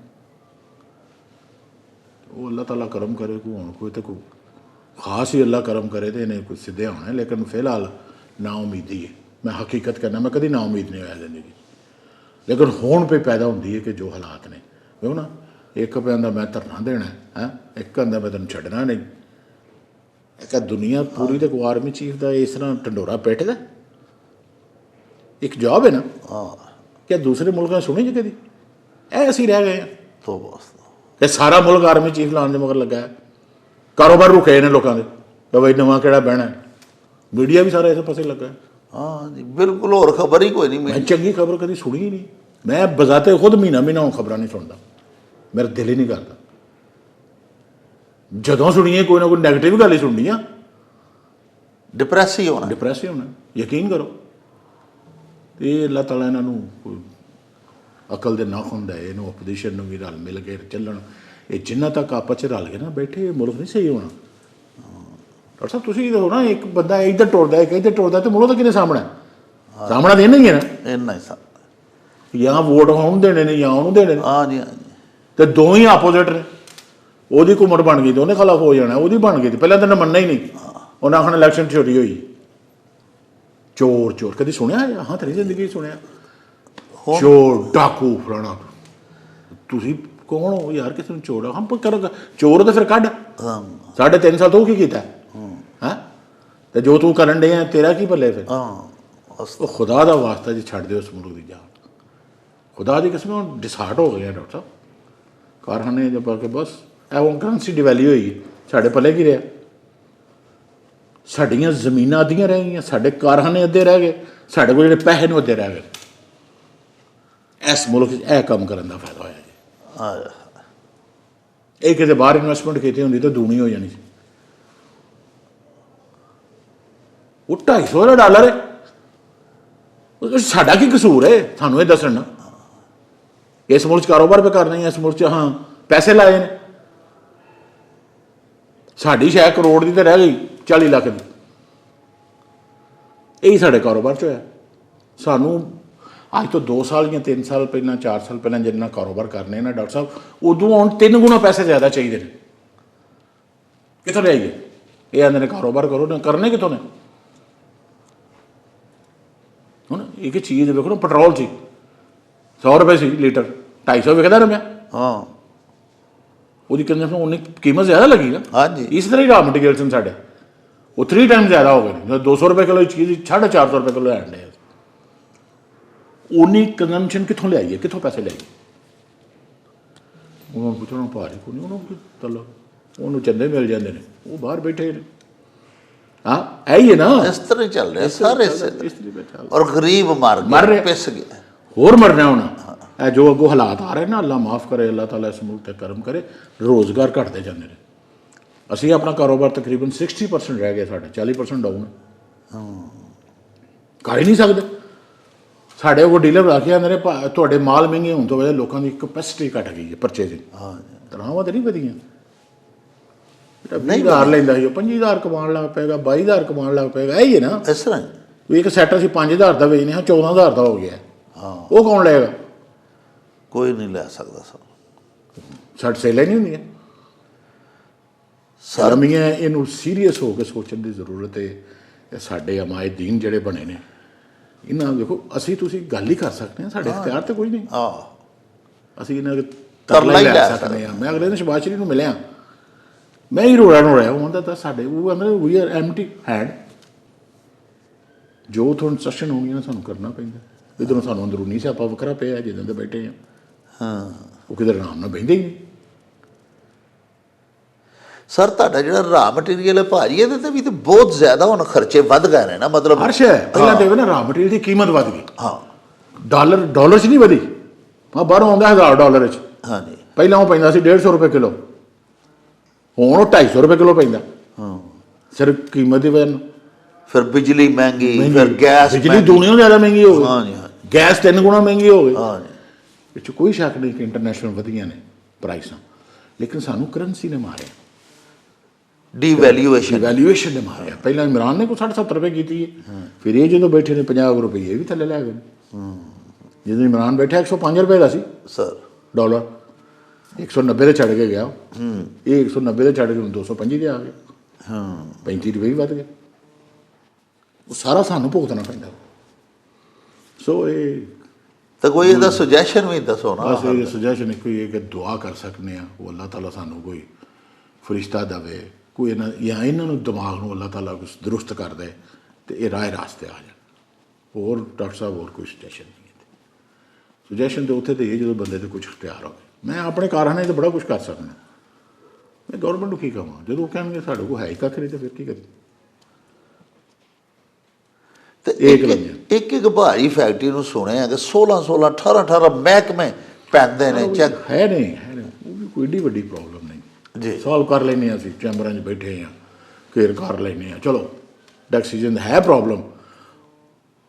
ਉਹ ਅੱਲਾਹ ਤਾਲਾ ਕਰਮ ਕਰੇ, ਕੋਈ ਹੁਣ ਕੋਈ ਤਾਂ ਕੋਈ ਖਾਸ ਹੀ ਅੱਲਾਹ ਕਰਮ ਕਰੇ ਤੇ ਇਹਨੇ ਕੁਝ ਸਿੱਧੇ ਹੋਣਾ। ਲੇਕਿਨ ਫਿਲਹਾਲ ਨਾ ਉਮੀਦੀ ਹੈ। ਮੈਂ ਹਕੀਕਤ ਕਰਨਾ, ਮੈਂ ਕਦੀ ਨਾ ਉਮੀਦ ਨਹੀਂ ਹੋਇਆ ਜ਼ਿੰਦਗੀ, ਲੇਕਿਨ ਹੁਣ ਪੇ ਪੈਦਾ ਹੁੰਦੀ ਹੈ ਕਿ ਜੋ ਹਾਲਾਤ ਨੇ ਵੇਖੋ ਨਾ। ਇੱਕ ਕਹਿੰਦਾ ਮੈਂ ਧਰਨਾ ਦੇਣਾ ਹੈ, ਇੱਕ ਕਹਿੰਦਾ ਮੈਂ ਤੈਨੂੰ ਛੱਡਣਾ ਨਹੀਂ। ਇੱਕ ਦੁਨੀਆ ਪੂਰੀ ਤੇ ਕੋਈ ਆਰਮੀ ਚੀਫ ਦਾ ਇਸ ਤਰ੍ਹਾਂ ਢੰਡੋਰਾ ਪਿੱਟਦਾ ਇੱਕ ਜੌਬ ਹੈ ਨਾ। ਕਿ ਦੂਸਰੇ ਮੁਲਕਾਂ ਸੁਣੀ ਜੀ ਕਦੀ? ਇਹ ਅਸੀਂ ਰਹਿ ਗਏ ਹਾਂ ਕਿ ਸਾਰਾ ਮੁਲਕ ਆਰਮੀ ਚੀਫ ਲਾਉਣ ਦੇ ਮਗਰ ਲੱਗਾ ਹੈ। ਕਾਰੋਬਾਰ ਰੁਕੇ ਨੇ ਲੋਕਾਂ ਦੇ ਕਿ ਬਈ ਨਵਾਂ ਕਿਹੜਾ ਬਹਿਣਾ। ਮੀਡੀਆ ਵੀ ਸਾਰਾ ਇਸ ਪਾਸੇ ਲੱਗਾ। ਹਾਂ ਜੀ ਬਿਲਕੁਲ, ਹੋਰ ਖਬਰ ਹੀ ਕੋਈ ਨਹੀਂ। ਮੈਂ ਚੰਗੀ ਖਬਰ ਕਦੀ ਸੁਣੀ ਹੀ ਨਹੀਂ। ਮੈਂ ਬਜ਼ਾਤੇ ਖੁਦ ਮਹੀਨਾ ਹੁਣ ਖਬਰਾਂ ਨਹੀਂ ਸੁਣਦਾ, ਮੇਰਾ ਦਿਲ ਹੀ ਨਹੀਂ ਕਰਦਾ। ਜਦੋਂ ਸੁਣੀਏ ਕੋਈ ਨਾ ਕੋਈ ਨੈਗੇਟਿਵ ਗੱਲ ਹੀ ਸੁਣਨੀ ਆ। ਡਿਪਰੈਸ ਹੀ ਹੋਣਾ। ਡਿਪਰੈਸ ਹੀ ਹੋਣਾ, ਯਕੀਨ ਕਰੋ। ਇਹ ਅੱਲਾਹ ਤਾਲਾ ਇਹਨਾਂ ਨੂੰ ਕੋਈ ਅਕਲ ਦੇ ਨਾ ਹੁੰਦਾ, ਇਹਨੂੰ ਆਪੋਜੀਸ਼ਨ ਨੂੰ ਵੀ ਰਲ ਮਿਲ ਕੇ ਚੱਲਣ। ਇਹ ਜਿੰਨਾ ਤੱਕ ਆਪਸ 'ਚ ਰਲ ਕੇ ਨਾ ਬੈਠੇ, ਇਹ ਮੁਲਕ ਨਹੀਂ ਸਹੀ ਹੋਣਾ। ਡਾਕਟਰ ਸਾਹਿਬ ਤੁਸੀਂ ਹੋ ਨਾ, ਇੱਕ ਬੰਦਾ ਇੱਧਰ ਟੁਰਦਾ, ਇੱਕ ਇੱਧਰ ਟੁਰਦਾ, ਤੇ ਮੁਲਕ ਤਾਂ ਕਿਹਨੇ ਸਾਹਮਣਾ? ਸਾਹਮਣਾ ਤਾਂ ਇਹਨਾਂ ਹੀ ਹੈ ਨਾ। ਇੰਨਾ ਹੀ ਜਾਂ ਵੋਟ ਉਹਨੂੰ ਦੇਣੇ ਨੇ ਜਾਂ ਉਹਨੂੰ ਦੇਣੇ ਨੇ। ਹਾਂਜੀ ਹਾਂਜੀ। ਤੇ ਦੋ ਹੀ ਆਪੋਜ਼ਿਟ ਨੇ। ਉਹਦੀ ਘੁੰਮਰ ਬਣ ਗਈ ਤੇ ਉਹਨੇ ਖਿਲਾਫ ਹੋ ਜਾਣਾ, ਉਹਦੀ ਬਣ ਗਈ ਤੇ ਪਹਿਲਾਂ ਤਾਂ ਮੰਨਣਾ ਹੀ ਨਹੀਂ। ਉਹਨਾਂ ਆਖਣਾ ਇਲੈਕਸ਼ਨ ਚੋਰੀ ਹੋਈ, ਚੋਰ ਚੋਰ। ਕਦੀ ਸੁਣਿਆ? ਹਾਂ, ਤੇਰੀ ਜ਼ਿੰਦਗੀ 'ਚ ਸੁਣਿਆ? ਚੋਰ, ਡਾਕੂ, ਫਲਾਣਾ। ਤੁਸੀਂ ਕੌਣ ਹੋ ਯਾਰ, ਕਿਸੇ ਨੂੰ ਚੋਰ? ਹਮ ਕਰੋ ਚੋਰ ਤਾਂ ਫਿਰ ਕੱਢ। 3.5 ਸਾਲ ਤੋਂ ਕੀ ਕੀਤਾ ਹੈ? ਤੇ ਜੋ ਤੂੰ ਕਰਨ ਡਿਆ ਤੇਰਾ ਕੀ ਭੱਲੇ ਫਿਰ? ਉਹ ਖੁਦਾ ਦਾ ਵਾਸਤਾ ਜੀ ਛੱਡ ਦਿਓ ਉਸ ਮੁਲਕ ਦੀ ਜਾਨ। ਖੁਦਾ ਦੀ ਕਿਸਮ ਡਿਸਾਰਟ ਹੋ ਗਏ ਆ ਡਾਕਟਰ ਸਾਹਿਬ। ਕਾਰਖਾਨੇ ਜਬ ਕੇ ਬਸ ਇਹ ਕਰੰਸੀ ਡਿਵੈਲਿਊ ਹੋਈ, ਸਾਡੇ ਪੱਲੇ ਕੀ ਰਿਹਾ? ਸਾਡੀਆਂ ਜ਼ਮੀਨਾਂ ਅੱਧੀਆਂ ਰਹਿ ਗਈਆਂ, ਸਾਡੇ ਕਾਰਖਾਨੇ ਅੱਧੇ ਰਹਿ ਗਏ, ਸਾਡੇ ਕੋਲ ਜਿਹੜੇ ਪੈਸੇ ਨੇ ਅੱਧੇ ਰਹਿ ਗਏ। ਇਸ ਮੁਲਕ 'ਚ ਇਹ ਕੰਮ ਕਰਨ ਦਾ ਫਾਇਦਾ ਹੋਇਆ ਜੀ। ਇਹ ਕਿਤੇ ਬਾਹਰ ਇਨਵੈਸਟਮੈਂਟ ਕੀਤੀ ਹੁੰਦੀ ਤਾਂ ਦੂਣੀ ਹੋ ਜਾਣੀ ਸੀ। ਉਹ $250 ਹੈ। ਸਾਡਾ ਕੀ ਕਸੂਰ ਹੈ? ਸਾਨੂੰ ਇਹ ਦੱਸਣ ਨਾ। ਇਸ ਮੁਲਕ 'ਚ ਕਾਰੋਬਾਰ ਵੀ ਕਰਨਾ ਹੀ, ਇਸ ਮੁਲਕ 'ਚ ਹਾਂ ਪੈਸੇ ਲਾਏ ਨੇ। ਸਾਡੀ ਸ਼ਾਇਦ ਕਰੋੜ ਦੀ ਤਾਂ ਰਹਿ ਗਈ 40 ਲੱਖ ਦੀ। ਇਹੀ ਸਾਡੇ ਕਾਰੋਬਾਰ 'ਚ ਹੋਇਆ। ਸਾਨੂੰ ਅੱਜ ਤੋਂ 2 ਸਾਲ ਜਾਂ 3 ਸਾਲ ਪਹਿਲਾਂ, 4 ਸਾਲ ਪਹਿਲਾਂ ਜਿੰਨਾ ਕਾਰੋਬਾਰ ਕਰਨੇ ਨਾ ਡਾਕਟਰ ਸਾਹਿਬ, ਉਦੋਂ ਹੁਣ 3 ਗੁਣਾ ਪੈਸੇ ਜ਼ਿਆਦਾ ਚਾਹੀਦੇ ਨੇ। ਕਿੱਥੋਂ ਲਿਆਈਏ? ਇਹ ਆਂਦੇ ਨੇ ਕਾਰੋਬਾਰ ਕਰੋ, ਨਾ ਕਰਨੇ ਕਿੱਥੋਂ ਨੇ? ਹੁਣ ਇੱਕ ਚੀਜ਼ ਵੇਖੋ ਨਾ, ਪੈਟਰੋਲ ਸੀ 100 ਰੁਪਏ ਸੀ ਲੀਟਰ, 250 ਵਿਕਦਾ ਰਿਹਾ। ਹਾਂ, ਉਹਦੀ ਕੰਜ਼ੰਪਸ਼ਨ ਉਨੀ ਕੀਮਤ ਜ਼ਿਆਦਾ ਲੱਗੀ ਨਾ। ਹਾਂਜੀ। ਇਸ ਤਰ੍ਹਾਂ ਹੀ ਰਾ ਮਟੀਰੀਅਲ ਸਨ ਸਾਡੇ, ਉਹ 3 ਟਾਈਮ ਜ਼ਿਆਦਾ ਹੋ ਗਏ ਨੇ। ਜਦੋਂ 200 ਰੁਪਏ ਕਿਲੋ ਚੀਜ਼ 450 ਰੁਪਏ ਕਿਲੋ ਲੈਣ ਡੇ। ਉਨੀ ਕੰਜ਼ੰਪਸ਼ਨ ਕਿੱਥੋਂ ਲਿਆਈਏ? ਕਿੱਥੋਂ ਪੈਸੇ ਲਿਆਈਏ? ਉਹਨਾਂ ਨੂੰ ਪੁੱਛਣਾ ਭਾਰੀ ਕੋਈ ਨਹੀਂ, ਉਹਨੂੰ ਚਲੋ ਉਹਨੂੰ ਚੰਦੇ ਮਿਲ ਜਾਂਦੇ ਨੇ, ਉਹ ਬਾਹਰ ਬੈਠੇ ਨੇ। ਹਾਂ, ਇਹੀ ਹੈ ਨਾ। ਇਸ ਤਰ੍ਹਾਂ ਹੀ ਚੱਲ ਰਿਹਾ ਸਾਰੇ। ਔਰ ਗਰੀਬ ਮਰ ਰਿਹਾ, ਪਿਸ ਗਿਆ, ਹੋਰ ਮਰਨਾ ਹੁਣ। ਇਹ ਜੋ ਅੱਗੋਂ ਹਾਲਾਤ ਆ ਰਹੇ ਨਾ, ਅੱਲਾ ਮਾਫ ਕਰੇ, ਅੱਲਾ ਤਾਲਾ ਇਸ ਮੁਲਕ 'ਤੇ ਕਰਮ ਕਰੇ, ਰੋਜ਼ਗਾਰ ਘਟਦੇ ਜਾਂਦੇ ਨੇ। ਅਸੀਂ ਆਪਣਾ ਕਾਰੋਬਾਰ ਤਕਰੀਬਨ 60% ਰਹਿ ਗਿਆ, ਸਾਡਾ 40% ਡਾਊਨ ਕਰ ਹੀ ਨਹੀਂ ਸਕਦੇ। ਸਾਡੇ ਕੋਲ ਡੀਲਰ ਰੱਖ ਕੇ ਆਉਂਦੇ ਨੇ, ਤੁਹਾਡੇ ਮਾਲ ਮਹਿੰਗੇ ਹੋਣ ਤੋਂ ਵਜ੍ਹਾ ਲੋਕਾਂ ਦੀ ਕਪੈਸਿਟੀ ਘਟ ਗਈ ਹੈ ਪਰਚੇਜ਼ਿੰਗ। ਤਨਖਾਹਾਂ ਤਾਂ ਨਹੀਂ ਵਧੀਆਂ। 20,000 ਲੈਂਦਾ ਸੀ, ਉਹ 25,000 ਕਮਾਉਣ ਲੱਗ ਪਏਗਾ, 22,000 ਕਮਾਉਣ ਲੱਗ ਪਏਗਾ। ਇਹੀ ਹੈ ਨਾ। ਇਸ ਤਰ੍ਹਾਂ ਵੀ ਇੱਕ ਸੈੱਟ ਅਸੀਂ 5,000 ਦਾ ਵੇਚਦੇ ਹਾਂ, 14,000 ਦਾ ਹੋ ਗਿਆ। ਉਹ ਕੌਣ ਲਏਗਾ? ਕੋਈ ਨਹੀਂ ਲੈ ਸਕਦਾ। ਸੱਟ ਸੇਲਾਂ ਨਹੀਂ ਹੁੰਦੀਆਂ ਸਰਮੀਆਂ। ਇਹਨੂੰ ਸੀਰੀਅਸ ਹੋ ਕੇ ਸੋਚਣ ਦੀ ਜ਼ਰੂਰਤ ਹੈ। ਇਹ ਸਾਡੇ ਅਮਾਇਦ ਦੀਨ ਜਿਹੜੇ ਬਣੇ ਨੇ, ਇਹਨਾਂ ਦੇਖੋ, ਅਸੀਂ ਤੁਸੀਂ ਗੱਲ ਹੀ ਕਰ ਸਕਦੇ ਹਾਂ, ਸਾਡੇ ਇਖਤਿਆਰ ਤੇ ਕੋਈ ਨਹੀਂ। ਅਸੀਂ ਇਹਨਾਂ ਦੇ ਤਰਲਾ ਹੀ ਲੈ ਸਕਦੇ ਹਾਂ। ਮੈਂ ਅਗਲੇ ਦਿਨ ਸ਼ਬਾਜ਼ ਸ਼ਰੀਫ ਨੂੰ ਮਿਲਿਆ, ਮੈਂ ਹੀ ਰੋਇਆ ਉਹ ਆਂਦਾ ਤਾਂ ਸਾਡੇ ਉਹ ਕਹਿੰਦਾ ਵੀ ਆਰ ਐਮਟੀ ਹੈਂਡ। ਜੋ ਤੁਹਾਨੂੰ ਇੰਸਟਰਕਸ਼ਨ ਹੋਣਗੀਆਂ ਨਾ ਸਾਨੂੰ ਕਰਨਾ ਪੈਂਦਾ। ਇੱਧਰੋਂ ਸਾਨੂੰ ਅੰਦਰੂਨੀ ਸਿਆਪਾ ਵੱਖਰਾ ਪਿਆ ਜਿੱਦਾਂ ਦੇ ਬੈਠੇ ਆ। ਉਹ ਕਿਧਰ ਆਰਾਮ ਨਾਲ ਬਹਿੰਦੇ ਹੀ ਨਹੀਂ। ਸਰ, ਤੁਹਾਡਾ ਜਿਹੜਾ ਰਾ ਮਟੀਰੀਅਲ ਹੈ ਭਾਜੀ, ਇਹਦੇ ਤੇ ਵੀ ਤਾਂ ਬਹੁਤ ਜ਼ਿਆਦਾ ਹੁਣ ਖਰਚੇ ਵੱਧ ਗਏ ਨੇ ਨਾ। ਮਤਲਬ ਹਰ ਸ਼ੈ ਪਹਿਲਾਂ ਤੇ ਨਾ ਰਾ ਮਟੀਰੀਅਲ ਦੀ ਕੀਮਤ ਵੱਧ ਗਈ। ਡਾਲਰ 'ਚ ਨਹੀਂ ਵਧੀ। ਬਾਹਰੋਂ ਆਉਂਦਾ $1,000 'ਚ। ਹਾਂਜੀ, ਪਹਿਲਾਂ ਉਹ ਪੈਂਦਾ ਸੀ 150 ਰੁਪਏ ਕਿਲੋ, ਹੁਣ ਉਹ 250 ਰੁਪਏ ਕਿਲੋ ਪੈਂਦਾ। ਸਿਰਫ ਕੀਮਤ ਦੀ ਵਜ੍ਹਾ ਨਾਲ। ਫਿਰ ਬਿਜਲੀ ਮਹਿੰਗੀ, ਫਿਰ ਗੈਸ, ਬਿਜਲੀ ਦੁਨੀਆ ਜ਼ਿਆਦਾ ਮਹਿੰਗੀ ਹੋ ਗਈ। ਹਾਂਜੀ, ਗੈਸ 3 ਗੁਣਾ ਮਹਿੰਗੀ ਹੋ ਗਈ। ਹਾਂਜੀ, ਇਹ 'ਚ ਕੋਈ ਸ਼ੱਕ ਨਹੀਂ ਕਿ ਇੰਟਰਨੈਸ਼ਨਲ ਵਧੀਆਂ ਨੇ ਪ੍ਰਾਈਸਾਂ, ਲੇਕਿਨ ਸਾਨੂੰ ਕਰੰਸੀ ਨੇ ਮਾਰਿਆ। ਡਿਵੈਲੂਏਸ਼ਨ ਨੇ ਮਾਰਿਆ। ਪਹਿਲਾਂ ਇਮਰਾਨ ਨੇ ਕੋਈ 60-70 ਰੁਪਏ ਕੀਤੀ ਹੈ, ਫਿਰ ਇਹ ਜਦੋਂ ਬੈਠੇ ਨੇ 50 ਰੁਪਏ ਵੀ ਥੱਲੇ ਲੈ ਗਏ। ਜਦੋਂ ਇਮਰਾਨ ਬੈਠਾ 105 ਰੁਪਏ ਦਾ ਸੀ ਸਰ ਡਾਲਰ, 190 ਦੇ ਛੱਡ ਕੇ ਗਿਆ। ਇਹ 190 ਦੇ ਛੱਡ ਕੇ ਹੁਣ 225 ਦੇ ਆ ਗਏ। 35 ਰੁਪਏ ਵੀ ਵੱਧ ਗਏ। ਉਹ ਸਾਰਾ ਸਾਨੂੰ ਭੁਗਤਣਾ ਪੈਂਦਾ। ਸੋ ਇਹ ਤਾਂ ਕੋਈ ਇਹਦਾ ਸੁਜੈਸ਼ਨ ਵੀ ਦੱਸੋ ਨਾ। ਬਸ ਇਹ ਸੁਜੈਸ਼ਨ ਇੱਕੋ ਹੀ ਹੈ ਕਿ ਦੁਆ ਕਰ ਸਕਦੇ ਹਾਂ, ਉਹ ਅੱਲਾਹ ਤਾਲਾ ਸਾਨੂੰ ਕੋਈ ਫਰਿਸ਼ਤਾ ਦੇਵੇ, ਕੋਈ ਇਹਨਾਂ ਨੂੰ ਦਿਮਾਗ ਨੂੰ ਅੱਲਾਹ ਤਾਲਾ ਕੁਛ ਦਰੁਸਤ ਕਰ ਦੇ ਅਤੇ ਇਹ ਰਾਹ ਰਾਸਤੇ ਆ ਜਾਣ। ਹੋਰ ਡਾਕਟਰ ਸਾਹਿਬ ਹੋਰ ਕੋਈ ਸੁਜੈਸ਼ਨ ਨਹੀਂ ਹੈ। ਸੁਜੈਸ਼ਨ ਤਾਂ ਉੱਥੇ 'ਤੇ ਇਹ ਜਦੋਂ ਬੰਦੇ 'ਤੇ ਕੁਛ ਇਖਤਿਆਰ ਹੋਵੇ। ਮੈਂ ਆਪਣੇ ਕਾਰਖਾਨੇ 'ਤੇ ਬੜਾ ਕੁਛ ਕਰ ਸਕਦਾ। ਮੈਂ ਗੌਰਮੈਂਟ ਨੂੰ ਕੀ ਕਹਾਂ? ਜਦੋਂ ਉਹ ਕਹਿਣਗੇ ਸਾਡੇ ਕੋਲ ਹੈ ਹੀ ਕੱਖ ਨਹੀਂ, ਤਾਂ ਫਿਰ ਕੀ ਕਰੀਏ? ਤੇ ਇੱਕ ਭਾਰੀ ਫੈਕਟਰੀ ਨੂੰ ਸੁਣਿਆ ਕਿ 16 18 ਮਹਿਕਮੇ ਪੈਂਦੇ ਨੇ। ਹੈ ਨਹੀਂ ਉਹ ਵੀ ਕੋਈ ਏਡੀ ਵੱਡੀ ਪ੍ਰੋਬਲਮ ਨਹੀਂ ਜੀ, ਸੋਲਵ ਕਰ ਲੈਂਦੇ ਹਾਂ। ਅਸੀਂ ਚੈਂਬਰਾਂ 'ਚ ਬੈਠੇ ਹਾਂ, ਕੇਅਰ ਕਰ ਲੈਂਦੇ ਹਾਂ। ਚਲੋ ਆਕਸੀਜਨ ਹੈ ਪ੍ਰੋਬਲਮ,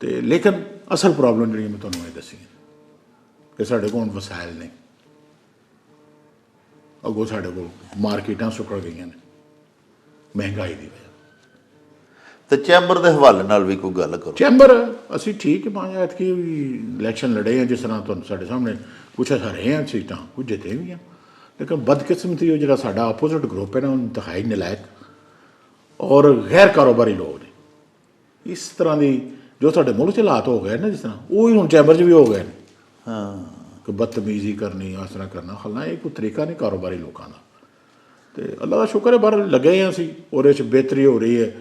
ਤੇ ਲੇਕਿਨ ਅਸਲ ਪ੍ਰੋਬਲਮ ਜਿਹੜੀ ਮੈਂ ਤੁਹਾਨੂੰ ਇਹ ਦੱਸੀ ਕਿ ਸਾਡੇ ਕੋਲ ਹੁਣ ਵਸਾਇਲ ਨੇ, ਅੱਗੋਂ ਸਾਡੇ ਕੋਲ ਮਾਰਕੀਟਾਂ ਸੁੱਕੜ ਗਈਆਂ ਨੇ ਮਹਿੰਗਾਈ ਦੀ ਵਜ੍ਹਾ। ਤੇ ਚੈਂਬਰ ਦੇ ਹਵਾਲੇ ਨਾਲ ਵੀ ਕੋਈ ਗੱਲ ਕਰੋ। ਚੈਂਬਰ ਅਸੀਂ ਠੀਕ ਹੈ, 5 ਐਤਕੀ ਵੀ ਇਲੈਕਸ਼ਨ ਲੜੇ ਆ, ਜਿਸ ਤਰ੍ਹਾਂ ਤੁਹਾਨੂੰ ਸਾਡੇ ਸਾਹਮਣੇ ਕੁਛ ਹਰੇ ਆ ਸੀਟਾਂ, ਕੁਝ ਜਿੱਤੇ ਵੀ ਆ, ਲੇਕਿਨ ਬਦਕਿਸਮਤੀ ਉਹ ਜਿਹੜਾ ਸਾਡਾ ਆਪੋਜ਼ਿਟ ਗਰੁੱਪ ਹੈ ਨਾ, ਉਹ ਇੰਤਹਾਈ ਨਲਾਇਕ ਔਰ ਗੈਰ ਕਾਰੋਬਾਰੀ ਲੋਕ ਨੇ। ਇਸ ਤਰ੍ਹਾਂ ਦੀ ਜੋ ਸਾਡੇ ਮੁਲਕ 'ਚ ਹਾਲਾਤ ਹੋ ਗਏ ਨਾ, ਜਿਸ ਤਰ੍ਹਾਂ ਉਹ ਹੀ ਹੁਣ ਚੈਂਬਰ 'ਚ ਵੀ ਹੋ ਗਏ ਨੇ। ਹਾਂ, ਕਿ ਬਦਤਮੀਜ਼ੀ ਕਰਨੀ, ਇਸ ਤਰ੍ਹਾਂ ਕਰਨਾ, ਹਲਾਂ ਇਹ ਕੋਈ ਤਰੀਕਾ ਨਹੀਂ ਕਾਰੋਬਾਰੀ ਲੋਕਾਂ ਦਾ। ਅਤੇ ਅੱਲਾ ਦਾ ਸ਼ੁਕਰ ਹੈ ਬਾਹਰ ਲੱਗੇ ਹਾਂ ਅਸੀਂ, ਉਹਦੇ 'ਚ ਬਿਹਤਰੀ ਹੋ ਰਹੀ ਹੈ।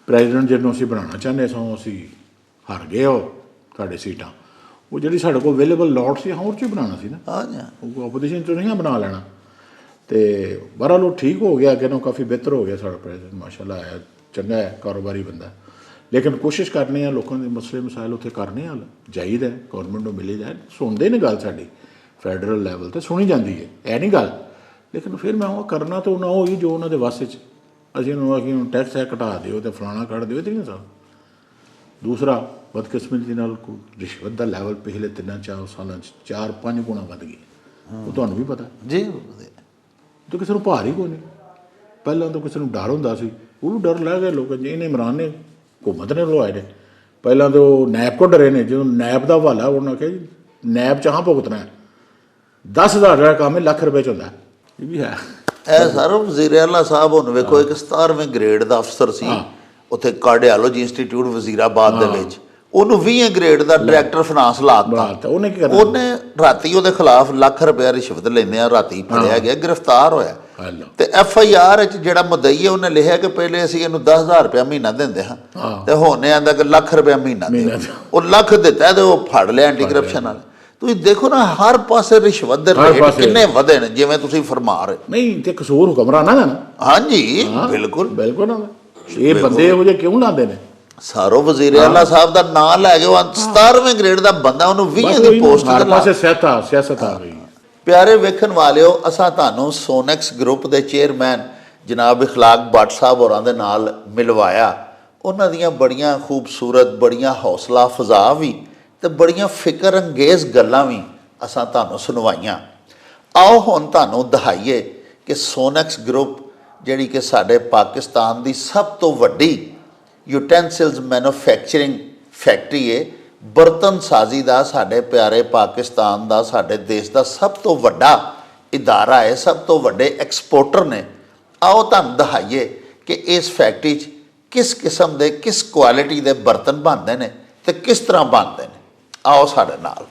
ਪ੍ਰੈਜ਼ੀਡੈਂਟ ਜਿਹਨੂੰ ਅਸੀਂ ਬਣਾਉਣਾ ਚਾਹੁੰਦੇ ਸਾਂ, ਅਸੀਂ ਹਾਰ ਗਏ। ਉਹ ਸਾਡੇ ਸੀਟਾਂ, ਉਹ ਜਿਹੜੀ ਸਾਡੇ ਕੋਲ ਅਵੇਲੇਬਲ ਲੋਟ ਸੀ, ਹੋਰ 'ਚ ਹੀ ਬਣਾਉਣਾ ਸੀ ਨਾ, ਉਹ ਆਪੋਜੀਸ਼ਨ 'ਚੋਂ ਨਹੀਂ ਬਣਾ ਲੈਣਾ। ਅਤੇ ਬਹਰਹਾਲ ਉਹ ਠੀਕ ਹੋ ਗਿਆ, ਅੱਗੇ ਨਾਲੋਂ ਕਾਫੀ ਬਿਹਤਰ ਹੋ ਗਿਆ ਸਾਡਾ ਪ੍ਰੈਜ਼ੀਡੈਂਟ, ਮਾਸ਼ਾਅੱਲਾ ਹੈ, ਚੰਗਾ ਹੈ, ਕਾਰੋਬਾਰੀ ਬੰਦਾ। ਲੇਕਿਨ ਕੋਸ਼ਿਸ਼ ਕਰਨੀ ਆ ਲੋਕਾਂ ਦੇ ਮਸਲੇ ਮਸਾਇਲ ਉੱਥੇ ਕਰਨੇ ਹੱਲ, ਚਾਹੀਦਾ ਗੌਰਮੈਂਟ ਨੂੰ ਮਿਲੀ ਜਾਏ। ਸੁਣਦੇ ਨੇ ਗੱਲ ਸਾਡੀ ਫੈਡਰਲ ਲੈਵਲ 'ਤੇ ਸੁਣੀ ਜਾਂਦੀ ਹੈ, ਇਹ ਨਹੀਂ ਗੱਲ, ਲੇਕਿਨ ਫਿਰ ਮੈਂ ਉਹ ਕਰਨਾ ਤਾਂ ਉਹਨਾਂ ਉਹ ਹੀ ਜੋ ਉਹਨਾਂ ਦੇ ਵਾਸਤੇ 'ਚ। ਅਸੀਂ ਉਹਨੂੰ ਟੈਕਸ ਹੈ ਘਟਾ ਦਿਓ ਅਤੇ ਫਲਾਣਾ ਕੱਢ ਦਿਓ, ਇਹ ਨਹੀਂ ਸਰ। ਦੂਸਰਾ, ਬਦਕਿਸਮਤੀ ਨਾਲ ਕੋਈ ਰਿਸ਼ਵਤ ਦਾ ਲੈਵਲ ਪਿਛਲੇ 3-4 ਸਾਲਾਂ 'ਚ 4-5 ਗੁਣਾ ਵੱਧ ਗਿਆ। ਉਹ ਤੁਹਾਨੂੰ ਵੀ ਪਤਾ ਜੀ। ਤਾਂ ਕਿਸੇ ਨੂੰ ਭਾਰ ਹੀ ਕੋਈ ਨਹੀਂ। ਪਹਿਲਾਂ ਤਾਂ ਕਿਸੇ ਨੂੰ ਡਰ ਹੁੰਦਾ ਸੀ, ਉਹਨੂੰ ਡਰ ਲੈ ਗਏ ਲੋਕਾਂ, ਜੇ ਇਹਨੇ ਇਮਰਾਨ ਨੇ ਹੁਕੂਮਤ ਨੇ ਲਵਾਏ ਨੇ। ਪਹਿਲਾਂ ਤਾਂ ਉਹ ਨੈਬ ਕੋਲ ਡਰੇ ਨੇ, ਜਦੋਂ ਨੈਬ ਦਾ ਹਵਾਲਾ ਉਹਨਾਂ ਕਿਹਾ ਜੀ ਨੈਬ ਚਾਹਾਂ ਭੁਗਤਣਾ 10,000 ਜਿਹੜਾ ਕੰਮ ਹੈ ਲੱਖ ਰੁਪਏ 'ਚ ਹੁੰਦਾ, ਇਹ ਵੀ ਹੈ। ਇਹ ਸਰ ਵਜ਼ੀਰ ਆਲਾ ਸਾਹਿਬ ਹੁਣ ਵੇਖੋ, ਇੱਕ 17ਵੇਂ ਗ੍ਰੇਡ ਦਾ ਅਫਸਰ ਸੀ ਉੱਥੇ ਕਾਰਡੀਓਲੋਜੀ ਇੰਸਟੀਚਿਊਟ ਵਜ਼ੀਰਾਬਾਦ ਦੇ ਵਿੱਚ, ਉਹਨੂੰ 20 ਗ੍ਰੇਡ ਦਾ ਡਾਇਰੈਕਟਰ ਫਾਈਨਾਂਸ ਲਾਤਾ। ਉਹਨੇ ਕੀ ਕਰਨਾ? ਉਹਨੇ ਰਾਤੀ ਉਹਦੇ ਖਿਲਾਫ ਲੱਖ ਰੁਪਇਆ ਰਿਸ਼ਵਤ ਲੈਂਦੇ ਆ, ਰਾਤੀ ਫੜਿਆ ਗਿਆ, ਗ੍ਰਿਫਤਾਰ ਹੋਇਆ। ਤੇ FIR ਵਿੱਚ ਜਿਹੜਾ ਮੁਦਈ ਹੈ ਉਹਨੇ ਲਿਖਿਆ ਕਿ ਪਹਿਲੇ ਅਸੀਂ ਇਹਨੂੰ 10,000 ਰੁਪਇਆ ਮਹੀਨਾ ਦਿੰਦੇ ਹਾਂ, ਤੇ ਹੁਣ ਇਹ ਆਂਦਾ ਕਿ ਲੱਖ ਰੁਪਇਆ ਮਹੀਨਾ ਦੇ। ਉਹ ਲੱਖ ਦਿੱਤਾ ਤੇ ਉਹ ਫੜ ਲਿਆ ਐਂਟੀ ਕਰਪਸ਼ਨ ਵਾਲੇ। ਤੁਸੀਂ ਦੇਖੋ ਨਾ, ਹਰ ਪਾਸੇ ਰਿਸ਼ਵਤ ਦੇ ਰੇਟ ਕਿੰਨੇ ਵਧੇ ਨੇ, ਜਿਵੇਂ ਤੁਸੀਂ ਫਰਮਾ ਰਹੇ। ਨਹੀਂ ਤੇ ਕਸੂਰ ਹੁਕਮਰਾਨਾਂ ਦਾ ਨਾ। ਹਾਂਜੀ, ਬਿਲਕੁਲ ਬਿਲਕੁਲ ਨਾ। ਇਹ ਬੰਦੇ ਇਹੋ ਜਿਹੇ ਕਿਉਂ ਲਾਉਂਦੇ ਨੇ? ਸਾਰੋ ਵਜ਼ੀਰ ਆਲਾ ਸਾਹਿਬ ਦਾ ਨਾਂ ਲੈ ਕੇ, ਉਹ 17ਵੇਂ ਗ੍ਰੇਡ ਦਾ ਬੰਦਾ, ਉਹਨੂੰ 20 ਦੀ ਪੋਸਟ ਤੇ ਲਾ। ਸਿਆਸਤ ਆ ਗਈ। ਪਿਆਰੇ ਵੇਖਣ ਵਾਲਿਓ, ਅਸਾਂ ਤੁਹਾਨੂੰ ਸੋਨੈਕਸ ਗਰੁੱਪ ਦੇ ਚੇਅਰਮੈਨ ਜਨਾਬ ਇਖਲਾਕ ਭੱਟ ਸਾਹਿਬ ਹੋਰਾਂ ਦੇ ਨਾਲ ਮਿਲਵਾਇਆ। ਉਹਨਾਂ ਦੀਆਂ ਬੜੀਆਂ ਖੂਬਸੂਰਤ, ਬੜੀਆਂ ਹੌਸਲਾ ਅਫਜ਼ਾ ਵੀ ਤੇ ਬੜੀਆਂ ਫਿਕਰ ਅੰਗੇਜ਼ ਗੱਲਾਂ ਵੀ ਅਸਾਂ ਤੁਹਾਨੂੰ ਸੁਣਵਾਈਆਂ। ਆਓ ਹੁਣ ਤੁਹਾਨੂੰ ਦਿਖਾਈਏ ਕਿ ਸੋਨੈਕਸ ਗਰੁੱਪ ਜਿਹੜੀ ਕਿ ਸਾਡੇ ਪਾਕਿਸਤਾਨ ਦੀ ਸਭ ਤੋਂ ਵੱਡੀ ਯੂਟੈਂਸਿਲਸ ਮੈਨੂਫੈਕਚਰਿੰਗ ਫੈਕਟਰੀ ਹੈ, ਬਰਤਨ ਸਾਜ਼ੀ ਦਾ ਸਾਡੇ ਪਿਆਰੇ ਪਾਕਿਸਤਾਨ ਦਾ, ਸਾਡੇ ਦੇਸ਼ ਦਾ ਸਭ ਤੋਂ ਵੱਡਾ ਇਦਾਰਾ ਹੈ, ਸਭ ਤੋਂ ਵੱਡੇ ਐਕਸਪੋਰਟਰ ਨੇ। ਆਓ ਤੁਹਾਨੂੰ ਦਿਖਾਈਏ ਕਿ ਇਸ ਫੈਕਟਰੀ 'ਚ ਕਿਸ ਕਿਸਮ ਦੇ, ਕਿਸ ਕੁਆਲਿਟੀ ਦੇ ਬਰਤਨ ਬਣਦੇ ਨੇ ਤੇ ਕਿਸ ਤਰ੍ਹਾਂ ਬਣਦੇ ਨੇ। ਆਓ ਸਾਡੇ ਨਾਲ।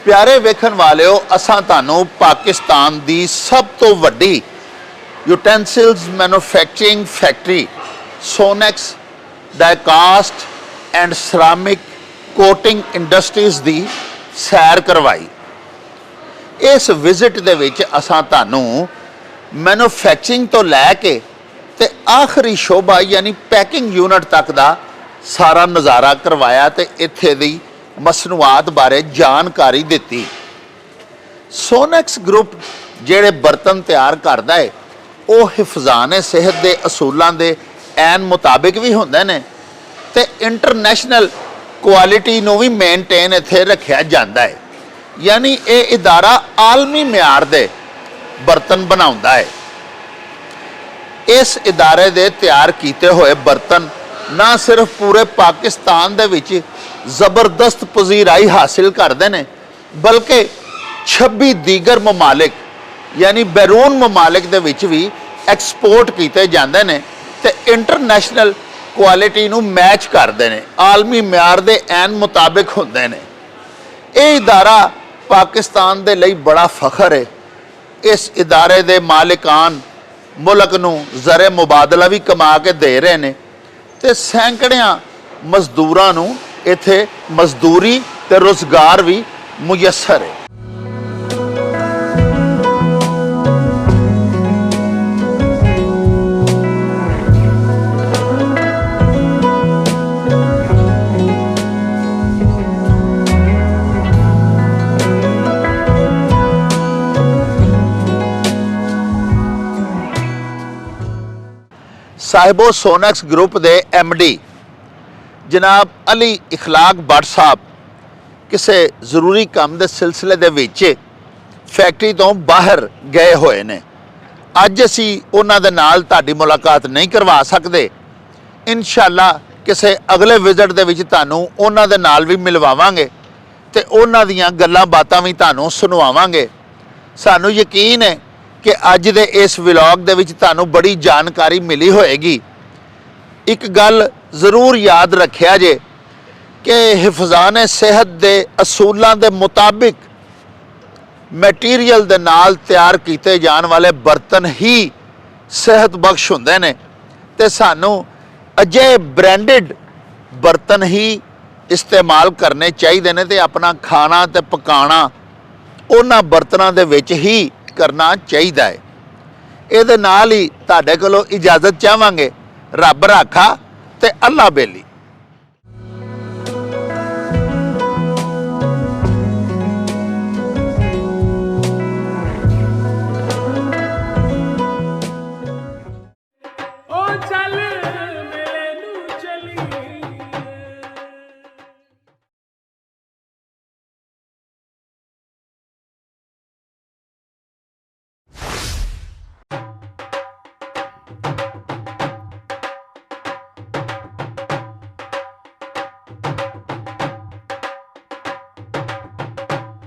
ਪਿਆਰੇ ਵੇਖਣ ਵਾਲਿਓ, ਅਸਾਂ ਤੁਹਾਨੂੰ ਪਾਕਿਸਤਾਨ ਦੀ ਸਭ ਤੋਂ ਵੱਡੀ utensils manufacturing factory Sonex diecast and ceramic coating industries ਦੀ ਸੈਰ ਕਰਵਾਈ। ਇਸ ਵਿਜ਼ਿਟ ਦੇ ਵਿੱਚ ਅਸਾਂ ਤੁਹਾਨੂੰ ਮੈਨੂਫੈਕਚਰਿੰਗ ਤੋਂ ਲੈ ਕੇ ਤੇ ਆਖਰੀ ਸ਼ੋਭਾ ਯਾਨੀ ਪੈਕਿੰਗ ਯੂਨਿਟ ਤੱਕ ਦਾ ਸਾਰਾ ਨਜ਼ਾਰਾ ਕਰਵਾਇਆ ਤੇ ਇੱਥੇ ਦੀ ਮਸਨੂਆਤ ਬਾਰੇ ਜਾਣਕਾਰੀ ਦਿੱਤੀ। ਸੋਨੈਕਸ ਗਰੁੱਪ ਜਿਹੜੇ ਬਰਤਨ ਤਿਆਰ ਕਰਦਾ ਹੈ ਉਹ ਹਿਫਜ਼ਾਨ ਸਿਹਤ ਦੇ ਅਸੂਲਾਂ ਦੇ ਐਨ ਮੁਤਾਬਿਕ ਵੀ ਹੁੰਦੇ ਨੇ ਤੇ ਇੰਟਰਨੈਸ਼ਨਲ ਕੁਆਲਿਟੀ ਨੂੰ ਵੀ ਮੇਨਟੇਨ ਇੱਥੇ ਰੱਖਿਆ ਜਾਂਦਾ ਹੈ। ਯਾਨੀ ਇਹ ਇਦਾਰਾ ਆਲਮੀ ਮਿਆਰ ਦੇ ਬਰਤਨ ਬਣਾਉਂਦਾ ਹੈ। ਇਸ ਇਦਾਰੇ ਦੇ ਤਿਆਰ ਕੀਤੇ ਹੋਏ ਬਰਤਨ ਨਾ ਸਿਰਫ ਪੂਰੇ ਪਾਕਿਸਤਾਨ ਦੇ ਵਿੱਚ ਜ਼ਬਰਦਸਤ ਪਜ਼ੀਰਾਈ ਹਾਸਿਲ ਕਰਦੇ ਨੇ ਬਲਕਿ 26 ਦੀਗਰ ਮਮਾਲਿਕ ਯਾਨੀ ਬੈਰੂਨ ਮਮਾਲਿਕ ਦੇ ਵਿੱਚ ਵੀ ਐਕਸਪੋਰਟ ਕੀਤੇ ਜਾਂਦੇ ਨੇ ਤੇ ਇੰਟਰਨੈਸ਼ਨਲ ਕੁਆਲਿਟੀ ਨੂੰ ਮੈਚ ਕਰਦੇ ਨੇ, ਆਲਮੀ ਮਿਆਰ ਦੇ ਐਨ ਮੁਤਾਬਿਕ ਹੁੰਦੇ ਨੇ। ਇਹ ਇਦਾਰਾ ਪਾਕਿਸਤਾਨ ਦੇ ਲਈ ਬੜਾ ਫਖਰ ਹੈ। ਇਸ ਇਦਾਰੇ ਦੇ ਮਾਲਿਕਾਨ ਮੁਲਕ ਨੂੰ ਜ਼ਰੇ ਮੁਬਾਦਲਾ ਵੀ ਕਮਾ ਕੇ ਦੇ ਰਹੇ ਨੇ ਤੇ ਸੈਂਕੜਿਆਂ ਮਜ਼ਦੂਰਾਂ ਨੂੰ ਇੱਥੇ ਮਜ਼ਦੂਰੀ ਤੇ ਰੁਜ਼ਗਾਰ ਵੀ ਮੁਯੱਸਰ ਹੈ। ਸਾਹਿਬੋ ਸੋਨੈਕਸ ਗਰੁੱਪ ਦੇ ਐਮਡੀ ਜਨਾਬ ਅਲੀ ਇਖਲਾਕ ਭੱਟ ਸਾਹਿਬ ਕਿਸੇ ਜ਼ਰੂਰੀ ਕੰਮ ਦੇ ਸਿਲਸਿਲੇ ਦੇ ਵਿੱਚ ਫੈਕਟਰੀ ਤੋਂ ਬਾਹਰ ਗਏ ਹੋਏ ਨੇ। ਅੱਜ ਅਸੀਂ ਉਹਨਾਂ ਦੇ ਨਾਲ ਤੁਹਾਡੀ ਮੁਲਾਕਾਤ ਨਹੀਂ ਕਰਵਾ ਸਕਦੇ। ਇਨਸ਼ਾਅੱਲਾ ਕਿਸੇ ਅਗਲੇ ਵਿਜ਼ਿਟ ਦੇ ਵਿੱਚ ਤੁਹਾਨੂੰ ਉਹਨਾਂ ਦੇ ਨਾਲ ਵੀ ਮਿਲਵਾਵਾਂਗੇ ਤੇ ਉਹਨਾਂ ਦੀਆਂ ਗੱਲਾਂ ਬਾਤਾਂ ਵੀ ਤੁਹਾਨੂੰ ਸੁਣਵਾਵਾਂਗੇ। ਸਾਨੂੰ ਯਕੀਨ ਹੈ ਕਿ ਅੱਜ ਦੇ ਇਸ ਵਲੌਗ ਦੇ ਵਿੱਚ ਤੁਹਾਨੂੰ ਬੜੀ ਜਾਣਕਾਰੀ ਮਿਲੀ ਹੋਏਗੀ। ਇੱਕ ਗੱਲ ਜ਼ਰੂਰ ਯਾਦ ਰੱਖਿਆ ਜੇ ਕਿ ਹਿਫਜ਼ਾਨ ਸਿਹਤ ਦੇ ਅਸੂਲਾਂ ਦੇ ਮੁਤਾਬਿਕ ਮਟੀਰੀਅਲ ਦੇ ਨਾਲ ਤਿਆਰ ਕੀਤੇ ਜਾਣ ਵਾਲੇ ਬਰਤਨ ਹੀ ਸਿਹਤ ਬਖਸ਼ ਹੁੰਦੇ ਨੇ ਤੇ ਸਾਨੂੰ ਅਜਿਹੇ ਬ੍ਰਾਂਡਡ ਬਰਤਨ ਹੀ ਇਸਤੇਮਾਲ ਕਰਨੇ ਚਾਹੀਦੇ ਨੇ ਤੇ ਆਪਣਾ ਖਾਣਾ ਤੇ ਪਕਾਉਣਾ ਉਹਨਾਂ ਬਰਤਨਾਂ ਦੇ ਵਿੱਚ ਹੀ ਕਰਨਾ ਚਾਹੀਦਾ ਹੈ। ਇਹਦੇ ਨਾਲ ਹੀ ਤੁਹਾਡੇ ਕੋਲੋਂ ਇਜਾਜ਼ਤ ਚਾਹਾਂਗੇ। ਰੱਬ ਰਾਖਾ ਤੇ ਅੱਲਾ ਬੇਲੀ।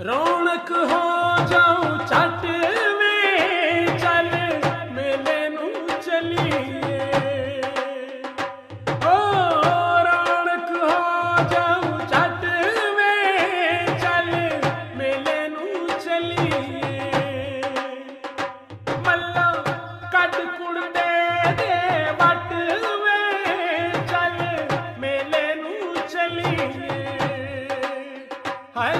ਰੌਣਕ ਹੋ ਜਾਉ ਛੱਟ ਵੇ ਚੱਲ ਮੇਲੇ ਨੂੰ ਚਲੀਏ। ਓ ਰੌਣਕ ਹੋ ਜਾਉ ਛੱਟ ਵੇ ਚੱਲ ਮੇਲੇ ਨੂੰ ਚਲੀਏ। ਮੱਲਾ ਕੱਢ ਕੁੜਦੇ ਦੇ ਵੱਟ ਵੇ ਚੱਲ ਮੇਲੇ ਨੂੰ ਚਲੀਏ। ਹਾਏ